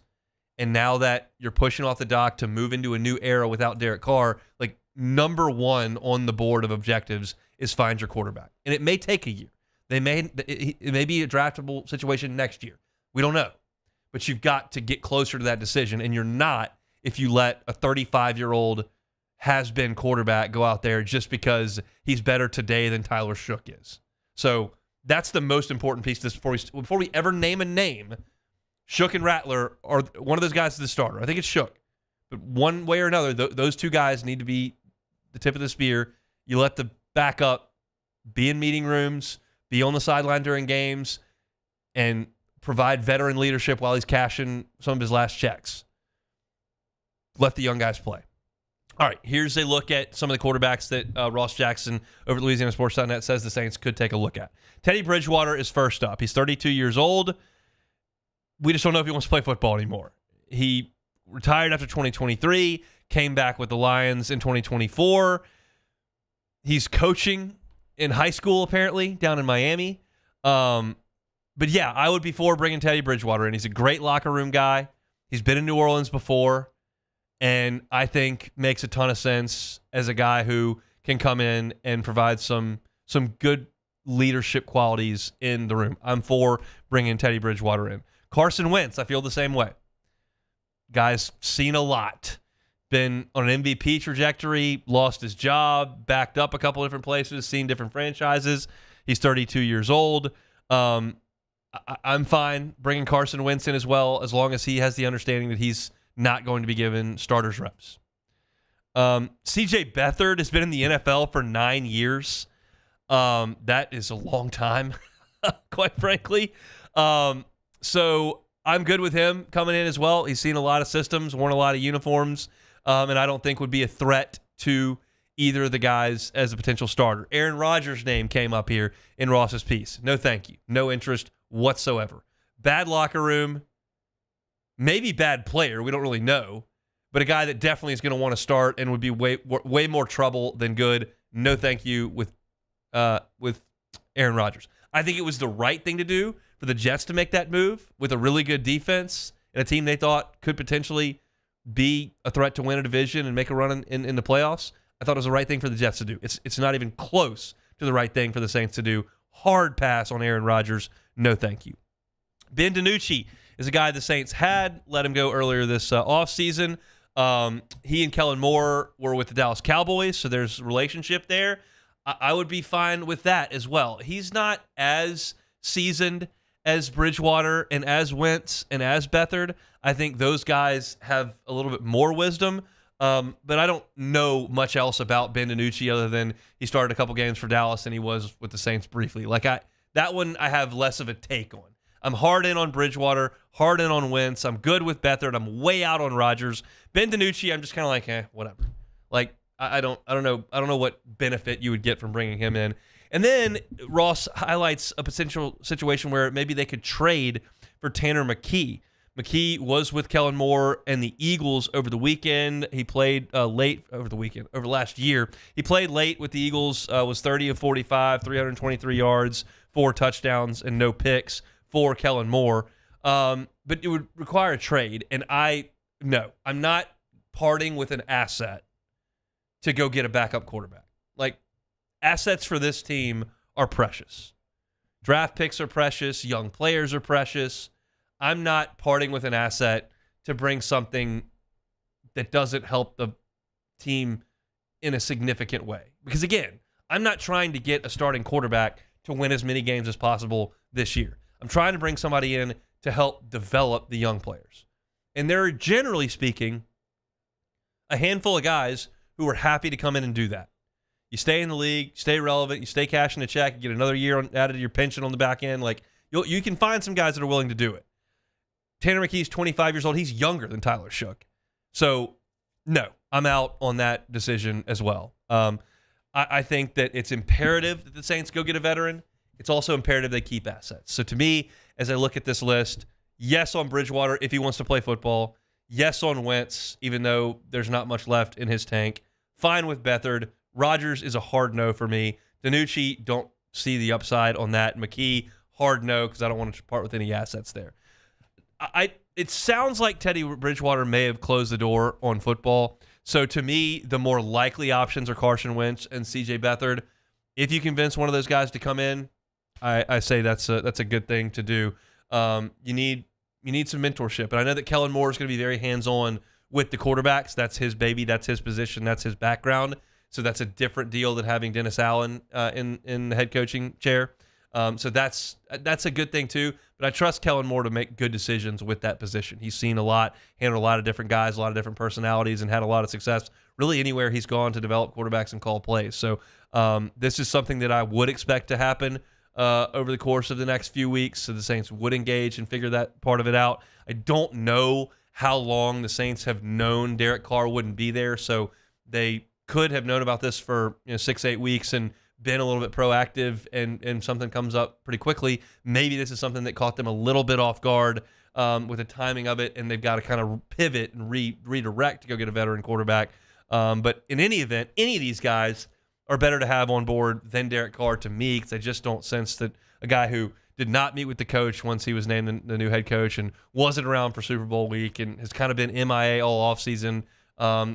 and now that you're pushing off the dock to move into a new era without Derek Carr, like, number one on the board of objectives is find your quarterback. And it may take a year. It may be a draftable situation next year. We don't know. But you've got to get closer to that decision, and you're not if you let a 35-year-old has-been quarterback go out there just because he's better today than Tyler Shook is. So that's the most important piece of this before we ever name a name. Shook and Rattler are one of those guys is the starter. I think it's Shook. But one way or another, those two guys need to be the tip of the spear. You let the backup be in meeting rooms, be on the sideline during games, and provide veteran leadership while he's cashing some of his last checks. Let the young guys play. All right, here's a look at some of the quarterbacks that Ross Jackson over at LouisianaSports.net says the Saints could take a look at. Teddy Bridgewater is first up. He's 32 years old. We just don't know if he wants to play football anymore. He retired after 2023, came back with the Lions in 2024. He's coaching in high school, apparently, down in Miami. But yeah, I would be for bringing Teddy Bridgewater in. He's a great locker room guy. He's been in New Orleans before, and I think makes a ton of sense as a guy who can come in and provide some good leadership qualities in the room. I'm for bringing Teddy Bridgewater in. Carson Wentz, I feel the same way. Guy's seen a lot. Been on an MVP trajectory, lost his job, backed up a couple different places, seen different franchises. He's 32 years old. I'm fine bringing Carson Wentz in as well, as long as he has the understanding that he's not going to be given starters reps. C.J. Beathard has been in the NFL for 9 years. That is a long time, quite frankly. So I'm good with him coming in as well. He's seen a lot of systems, worn a lot of uniforms, and I don't think would be a threat to either of the guys as a potential starter. Aaron Rodgers' name came up here in Ross's piece. No thank you. No interest whatsoever. Bad locker room, maybe bad player. We don't really know. But a guy that definitely is going to want to start and would be way more trouble than good. No thank you with Aaron Rodgers. I think it was the right thing to do for the Jets to make that move with a really good defense and a team they thought could potentially be a threat to win a division and make a run in the playoffs. I thought it was the right thing for the Jets to do. It's not even close to the right thing for the Saints to do. Hard pass on Aaron Rodgers. No thank you. Ben DiNucci is a guy the Saints had. Let him go earlier this offseason. He and Kellen Moore were with the Dallas Cowboys, so there's a relationship there. I would be fine with that as well. He's not as seasoned as Bridgewater and as Wentz and as Beathard. I think those guys have a little bit more wisdom, but I don't know much else about Ben DiNucci other than he started a couple games for Dallas and he was with the Saints briefly. That one I have less of a take on. I'm hard in on Bridgewater, hard in on Wentz. I'm good with Beathard. I'm way out on Rodgers. Ben DiNucci, I'm just kind of like, whatever. Like, I don't know what benefit you would get from bringing him in. And then Ross highlights a potential situation where maybe they could trade for Tanner McKee. McKee was with Kellen Moore and the Eagles over the weekend. He played late over last year. He played late with the Eagles, was 30 of 45, 323 yards, 4 touchdowns, and no picks for Kellen Moore. But it would require a trade. And I'm not parting with an asset to go get a backup quarterback. Like, assets for this team are precious. Draft picks are precious. Young players are precious. I'm not parting with an asset to bring something that doesn't help the team in a significant way. Because, again, I'm not trying to get a starting quarterback to win as many games as possible this year. I'm trying to bring somebody in to help develop the young players. And there are, generally speaking, a handful of guys who are happy to come in and do that. You stay in the league, stay relevant, you stay cashing a check, you get another year added to your pension on the back end. Like, you can find some guys that are willing to do it. Tanner McKee's 25 years old. He's younger than Tyler Shook. So, no, I'm out on that decision as well. I think that it's imperative that the Saints go get a veteran. It's also imperative they keep assets. So, to me, as I look at this list, yes on Bridgewater if he wants to play football. Yes on Wentz, even though there's not much left in his tank. Fine with Beathard. Rodgers is a hard no for me. DiNucci, don't see the upside on that. McKee, hard no, because I don't want to part with any assets there. It sounds like Teddy Bridgewater may have closed the door on football. So to me, the more likely options are Carson Wentz and C.J. Beathard. If you convince one of those guys to come in, I say that's a good thing to do. You need some mentorship. And I know that Kellen Moore is going to be very hands-on with the quarterbacks. That's his baby. That's his position. That's his background. So that's a different deal than having Dennis Allen in the head coaching chair. So that's a good thing too. But I trust Kellen Moore to make good decisions with that position. He's seen a lot, handled a lot of different guys, a lot of different personalities, and had a lot of success really anywhere he's gone to develop quarterbacks and call plays. So this is something that I would expect to happen over the course of the next few weeks. So the Saints would engage and figure that part of it out. I don't know how long the Saints have known Derek Carr wouldn't be there. So they could have known about this for 6-8 weeks and been a little bit proactive, and something comes up pretty quickly. Maybe this is something that caught them a little bit off guard with the timing of it, and they've got to kind of pivot and redirect to go get a veteran quarterback. But in any event, any of these guys are better to have on board than Derek Carr to me, because I just don't sense that a guy who did not meet with the coach once he was named the new head coach and wasn't around for Super Bowl week and has kind of been MIA all offseason,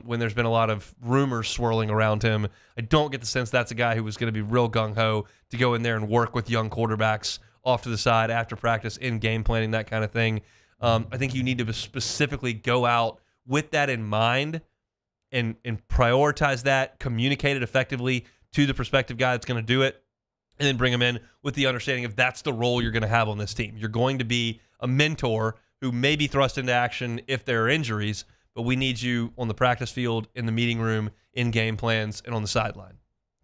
when there's been a lot of rumors swirling around him. I don't get the sense that's a guy who was going to be real gung-ho to go in there and work with young quarterbacks off to the side after practice, in game planning, that kind of thing. I think you need to specifically go out with that in mind and prioritize that, communicate it effectively to the prospective guy that's going to do it, and then bring him in with the understanding of that's the role you're going to have on this team. You're going to be a mentor who may be thrust into action if there are injuries, but we need you on the practice field, in the meeting room, in game plans, and on the sideline.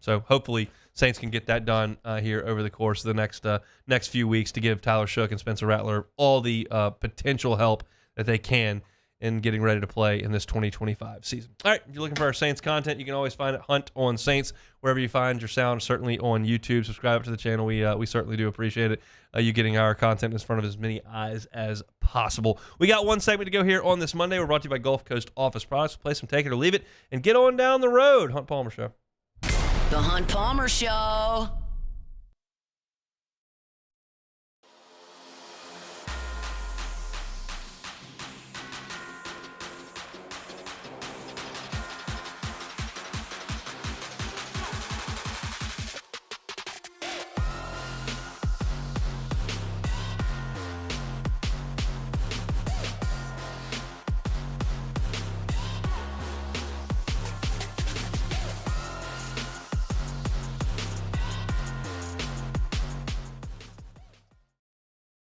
So hopefully Saints can get that done here over the course of the next few weeks to give Tyler Shook and Spencer Rattler all the potential help that they can in getting ready to play in this 2025 season. All right, if you're looking for our Saints content, you can always find it Hunt on Saints, wherever you find your sound, certainly on YouTube. Subscribe to the channel. We certainly do appreciate it, you getting our content in front of as many eyes as possible. We got one segment to go here on this Monday. We're brought to you by Gulf Coast Office Products. Play some Take It or Leave It and get on down the road. Hunt Palmer Show. The Hunt Palmer Show.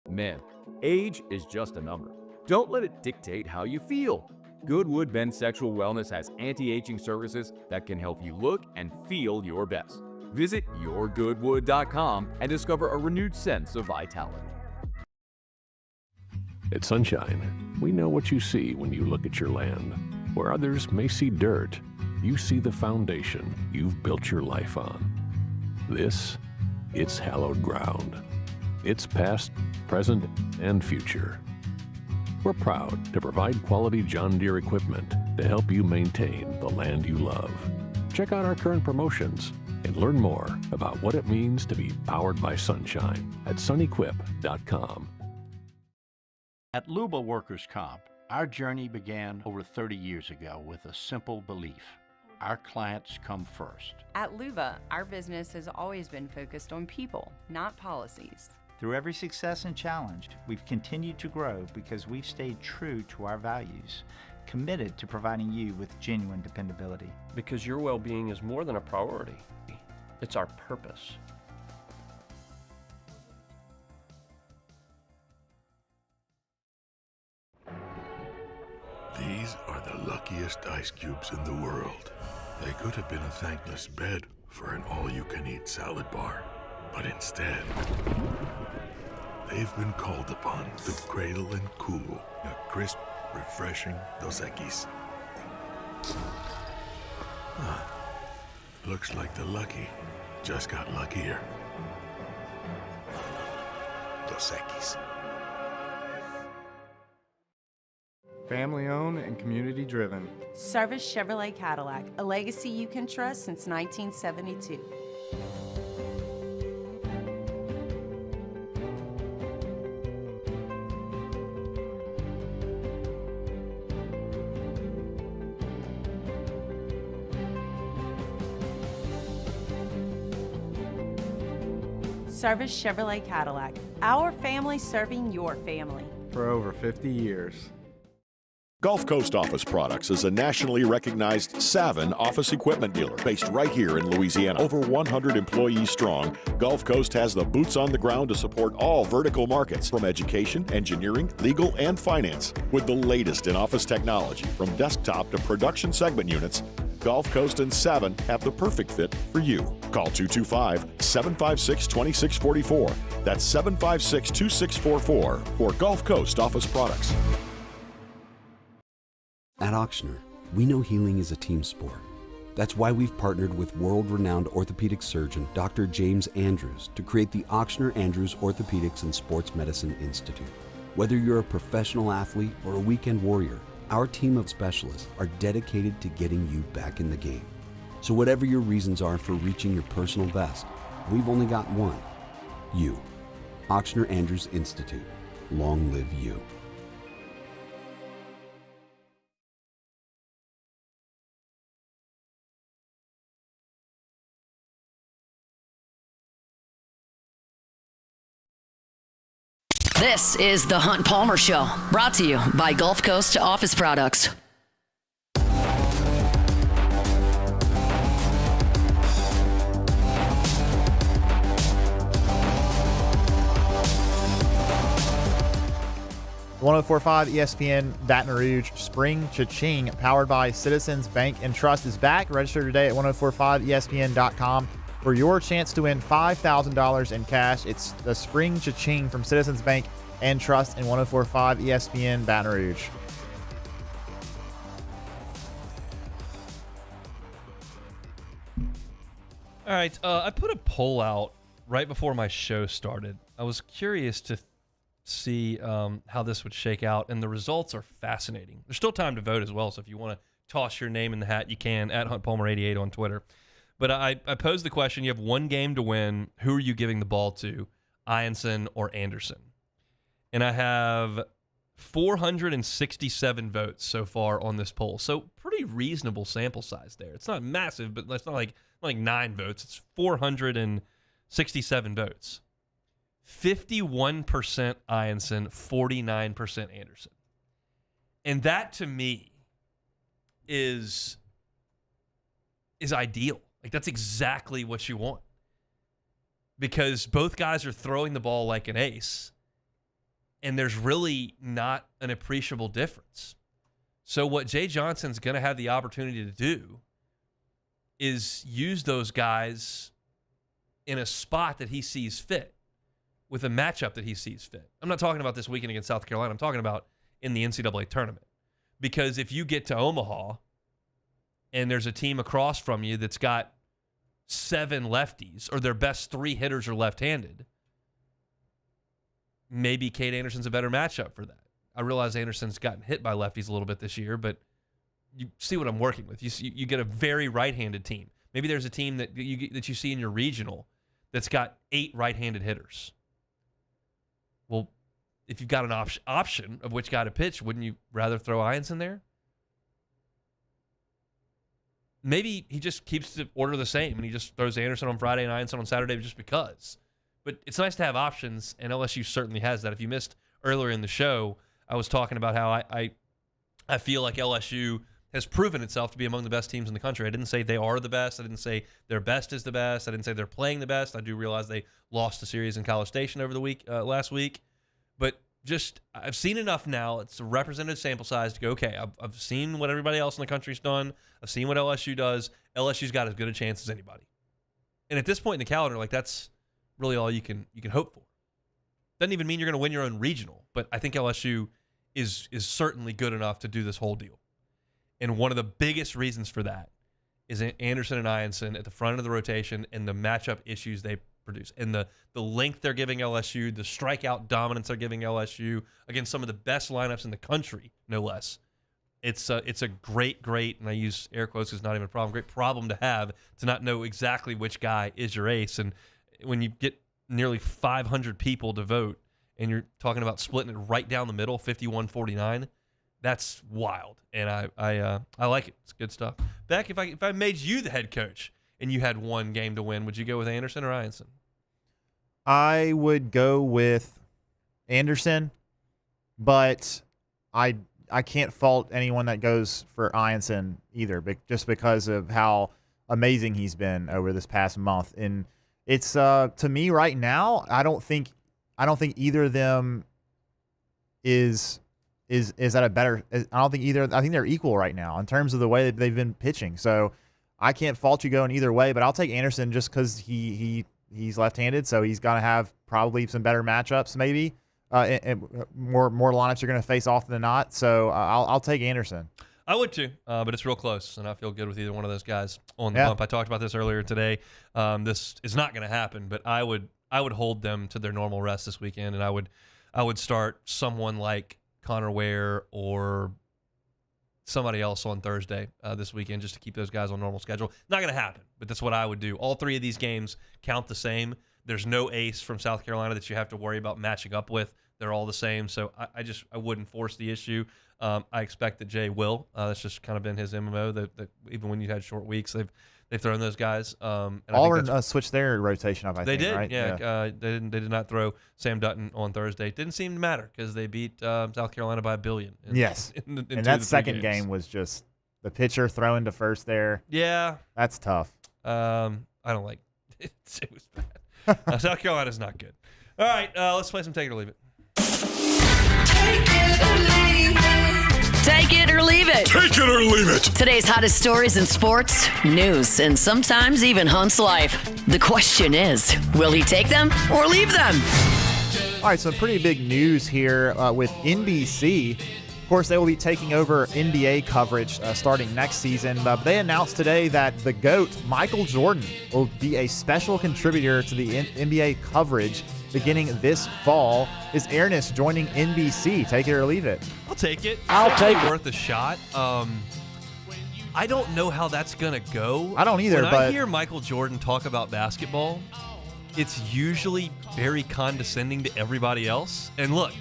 Man, age is just a number. Don't let it dictate how you feel. Goodwood Ben Sexual Wellness has anti-aging services that can help you look and feel your best. Visit yourgoodwood.com and discover a renewed sense of vitality. At Sunshine, we know what you see when you look at your land. Where others may see dirt, you see the foundation you've built your life on. It's hallowed ground. It's past, present, and future. We're proud to provide quality John Deere equipment to help you maintain the land you love. Check out our current promotions and learn more about what it means to be powered by sunshine at sunequip.com. At Luba Workers' Comp, our journey began over 30 years ago with a simple belief: our clients come first. At Luba, our business has always been focused on people, not policies. Through every success and challenge, we've continued to grow because we've stayed true to our values, committed to providing you with genuine dependability. Because your well-being is more than a priority. It's our purpose. These are the luckiest ice cubes in the world. They could have been a thankless bed for an all-you-can-eat salad bar. But instead, they've been called upon to cradle and cool a crisp, refreshing Dos Equis. Looks like the lucky just got luckier. Dos Equis. Family owned and community driven. Service Chevrolet Cadillac, a legacy you can trust since 1972. Service Chevrolet Cadillac, our family serving your family. For over 50 years. Gulf Coast Office Products is a nationally recognized Savin office equipment dealer based right here in Louisiana. Over 100 employees strong, Gulf Coast has the boots on the ground to support all vertical markets, from education, engineering, legal, and finance. With the latest in office technology, from desktop to production segment units, Gulf Coast and Savin have the perfect fit for you. Call 225-756-2644. That's 756-2644 for Gulf Coast Office Products. At Auctioner, we know healing is a team sport. That's why we've partnered with world-renowned orthopedic surgeon Dr. James Andrews to create the Auctioner Andrews Orthopedics and Sports Medicine Institute. Whether you're a professional athlete or a weekend warrior, our team of specialists are dedicated to getting you back in the game. So whatever your reasons are for reaching your personal best, we've only got one: you. Auctioner Andrews Institute. Long live you. This is the Hunt Palmer Show, brought to you by Gulf Coast Office Products. The 104.5 ESPN Baton Rouge Spring Cha-Ching, powered by Citizens Bank and Trust, is back. Register today at 1045ESPN.com for your chance to win $5,000 in cash. It's the Spring Cha-Ching from Citizens Bank and Trust in 104.5 ESPN Baton Rouge. All right, I put a poll out right before my show started. I was curious to see how this would shake out, and the results are fascinating. There's still time to vote as well, so if you want to toss your name in the hat, you can, at HuntPalmer88 on Twitter. But I posed the question: you have one game to win. Who are you giving the ball to, Ianson or Anderson? And I have 467 votes so far on this poll. So pretty reasonable sample size there. It's not massive, but it's not like 9 votes. It's 467 votes. 51% Ianson, 49% Anderson. And that, to me, is ideal. Like, that's exactly what you want. Because both guys are throwing the ball like an ace, and there's really not an appreciable difference. So what Jay Johnson's going to have the opportunity to do is use those guys in a spot that he sees fit, with a matchup that he sees fit. I'm not talking about this weekend against South Carolina. I'm talking about in the NCAA tournament. Because if you get to Omaha and there's a team across from you that's got 7 lefties, or their best 3 hitters are left-handed, maybe Cade Anderson's a better matchup for that. I realize Anderson's gotten hit by lefties a little bit this year, but you see what I'm working with. You get a very right-handed team. Maybe there's a team that you see in your regional that's got 8 right-handed hitters. Well, if you've got an option of which guy to pitch, wouldn't you rather throw Ianson there? Maybe he just keeps the order the same and he just throws Anderson on Friday and Ianson on Saturday just because. But it's nice to have options, and LSU certainly has that. If you missed earlier in the show, I was talking about how I feel like LSU has proven itself to be among the best teams in the country. I didn't say they are the best. I didn't say their best is the best. I didn't say they're playing the best. I do realize they lost a series in College Station over the last week. But I've seen enough now. It's a representative sample size to go, okay, I've seen what everybody else in the country's done. I've seen what LSU does. LSU's got as good a chance as anybody. And at this point in the calendar, like, that's really all you can hope for. Doesn't even mean you're going to win your own regional, but I think LSU is certainly good enough to do this whole deal. And one of the biggest reasons for that is Anderson and Ianson at the front of the rotation and the matchup issues they produce. And the length they're giving LSU, the strikeout dominance they're giving LSU against some of the best lineups in the country, no less. It's a great, and I use air quotes because it's not even a problem, great problem to have to not know exactly which guy is your ace. And when you get nearly 500 people to vote and you're talking about splitting it right down the middle, 51-49, that's wild. And I like it. It's good stuff. Beck, if I made you the head coach and you had one game to win, would you go with Anderson or Ianson? I would go with Anderson, but I can't fault anyone that goes for Ianson either, just because of how amazing he's been over this past month. And it's to me right now, I don't think either of them is at a better. I think they're equal right now in terms of the way that they've been pitching. So I can't fault you going either way, but I'll take Anderson just because he's left-handed, so he's gonna have probably some better matchups maybe. And more lineups you're going to face often than not. So I'll take Anderson. I would too, but it's real close, and I feel good with either one of those guys on the bump. I talked about this earlier today. This is not going to happen, but I would hold them to their normal rest this weekend, and I would start someone like Connor Ware or somebody else on Thursday this weekend just to keep those guys on normal schedule. Not going to happen, but that's what I would do. All three of these games count the same. There's no ace from South Carolina that you have to worry about matching up with. They're all the same, so I wouldn't force the issue. I expect that Jay will. That's just kind of been his MMO. That even when you had short weeks, they've thrown those guys. And Auburn switched their rotation up. They did, right? Yeah. They did not throw Sam Dutton on Thursday. It didn't seem to matter because they beat South Carolina by $1 billion. Yes, and that second game was just the pitcher throwing to first there. Yeah, that's tough. I don't like it. It was bad. South Carolina's not good. All right, let's play some Take It or Leave It. Take it or leave it. Take it or leave it. Today's hottest stories in sports, news, and sometimes even Hunt's life. The question is, will he take them or leave them? All right, some pretty big news here with NBC. Of course, they will be taking over NBA coverage starting next season. They announced today that the GOAT, Michael Jordan, will be a special contributor to the NBA coverage beginning this fall. Is Ernest joining NBC? Take it or leave it. I'll take it. I'll take it. Worth a shot. I don't know how that's going to go. I don't either. When but I hear Michael Jordan talk about basketball, it's usually very condescending to everybody else. And look,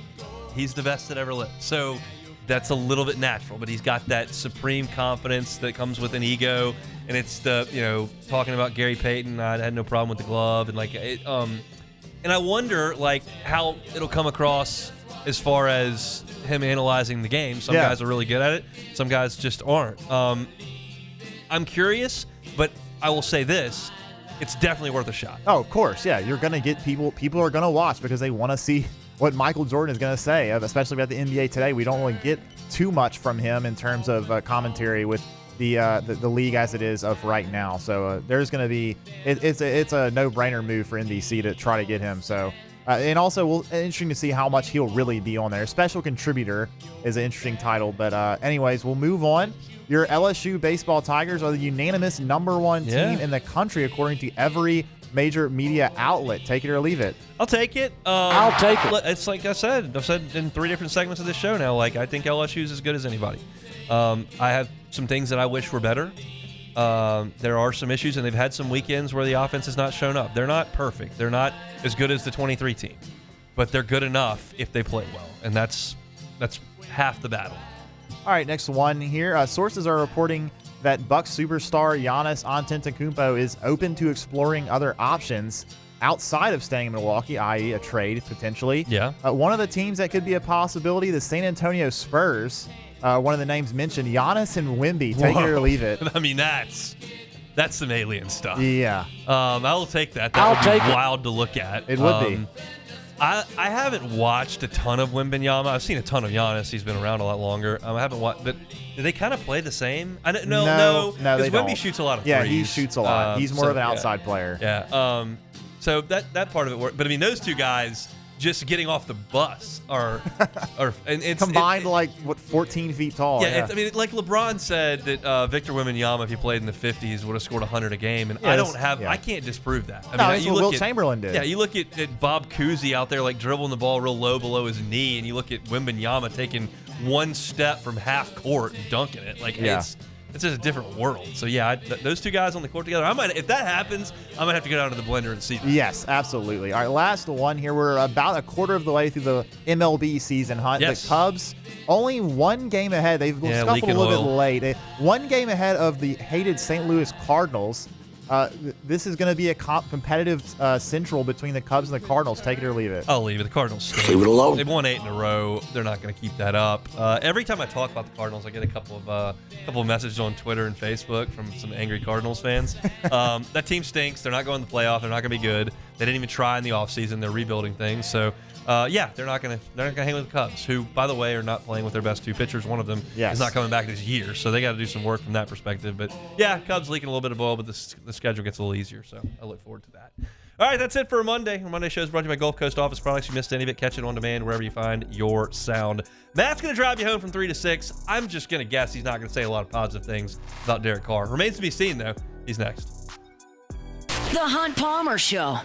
he's the best that ever lived. So that's a little bit natural, but he's got that supreme confidence that comes with an ego, and it's the talking about Gary Payton. I had no problem with the glove, and and I wonder how it'll come across as far as him analyzing the game. Some guys are really good at it, some guys just aren't. I'm curious, but I will say this: it's definitely worth a shot. Oh, of course, yeah. You're gonna get people are gonna watch because they want to see what Michael Jordan is going to say, especially about the NBA today. We don't really get too much from him in terms of commentary with the league as it is of right now. So there's going to be it's a no-brainer move for NBC to try to get him. So and also interesting to see how much he'll really be on there. Special contributor is an interesting title. But anyways, we'll move on. Your LSU baseball Tigers are the unanimous #1 team in the country according to every major media outlet. Take it or leave it. I'll take it. I'll take it. It's like I've said in 3 different segments of this show now. I think LSU is as good as anybody. I have some things that I wish were better. There are some issues, and they've had some weekends where the offense has not shown up. They're not perfect. They're not as good as the 23 team, but they're good enough if they play well, and that's half the battle. All right, next one here. Sources are reporting that Bucks superstar Giannis Antetokounmpo is open to exploring other options outside of staying in Milwaukee, i.e. a trade potentially. Yeah. One of the teams that could be a possibility, the San Antonio Spurs. One of the names mentioned, Giannis and Wemby. Take it or leave it. I mean, that's some alien stuff. Yeah. I will take that. That would be wild to look at. It would be. I haven't watched a ton of Wembanyama. I've seen a ton of Giannis. He's been around a lot longer. I haven't watched, but do they kind of play the same? No, they don't. Wemby shoots a lot of threes. Yeah, he shoots a lot. He's more of an outside player. Yeah. So that part of it worked. But I mean, those two guys just getting off the bus are and it's combined 14 feet tall. Yeah, I mean, like LeBron said that Victor Wembanyama, if he played in the 50s, would have scored 100 a game, and I can't disprove that. I mean, that's what Wilt Chamberlain did. Yeah, you look at Bob Cousy out there like dribbling the ball real low below his knee, and you look at Wembanyama taking one step from half court and dunking it. It's just a different world. So yeah, those two guys on the court together. If that happens, I might have to go down to the blender and see that. Yes, absolutely. All right, last one here. We're about a quarter of the way through the MLB season, Hunt. Yes. The Cubs only one game ahead. They've scuffled a little bit late. One game ahead of the hated St. Louis Cardinals. This is going to be a competitive central between the Cubs and the Cardinals. Take it or leave it. I'll leave it. The Cardinals stink. Leave it alone. They've won 8 in a row. They're not going to keep that up. Every time I talk about the Cardinals, I get a couple of messages on Twitter and Facebook from some angry Cardinals fans. That team stinks. They're not going to the playoff. They're not going to be good. They didn't even try in the offseason. They're rebuilding things. So they're not going to hang with the Cubs, who, by the way, are not playing with their best two pitchers. One of them is not coming back this year, so they got to do some work from that perspective. But yeah, Cubs leaking a little bit of oil, but the schedule gets a little easier, so I look forward to that. All right, that's it for Monday. Our Monday show is brought to you by Gulf Coast Office Products. If you missed any of it, catch it on demand wherever you find your sound. Matt's going to drive you home from 3 to 6. I'm just going to guess he's not going to say a lot of positive things about Derek Carr. Remains to be seen, though. He's next. The Hunt Palmer Show.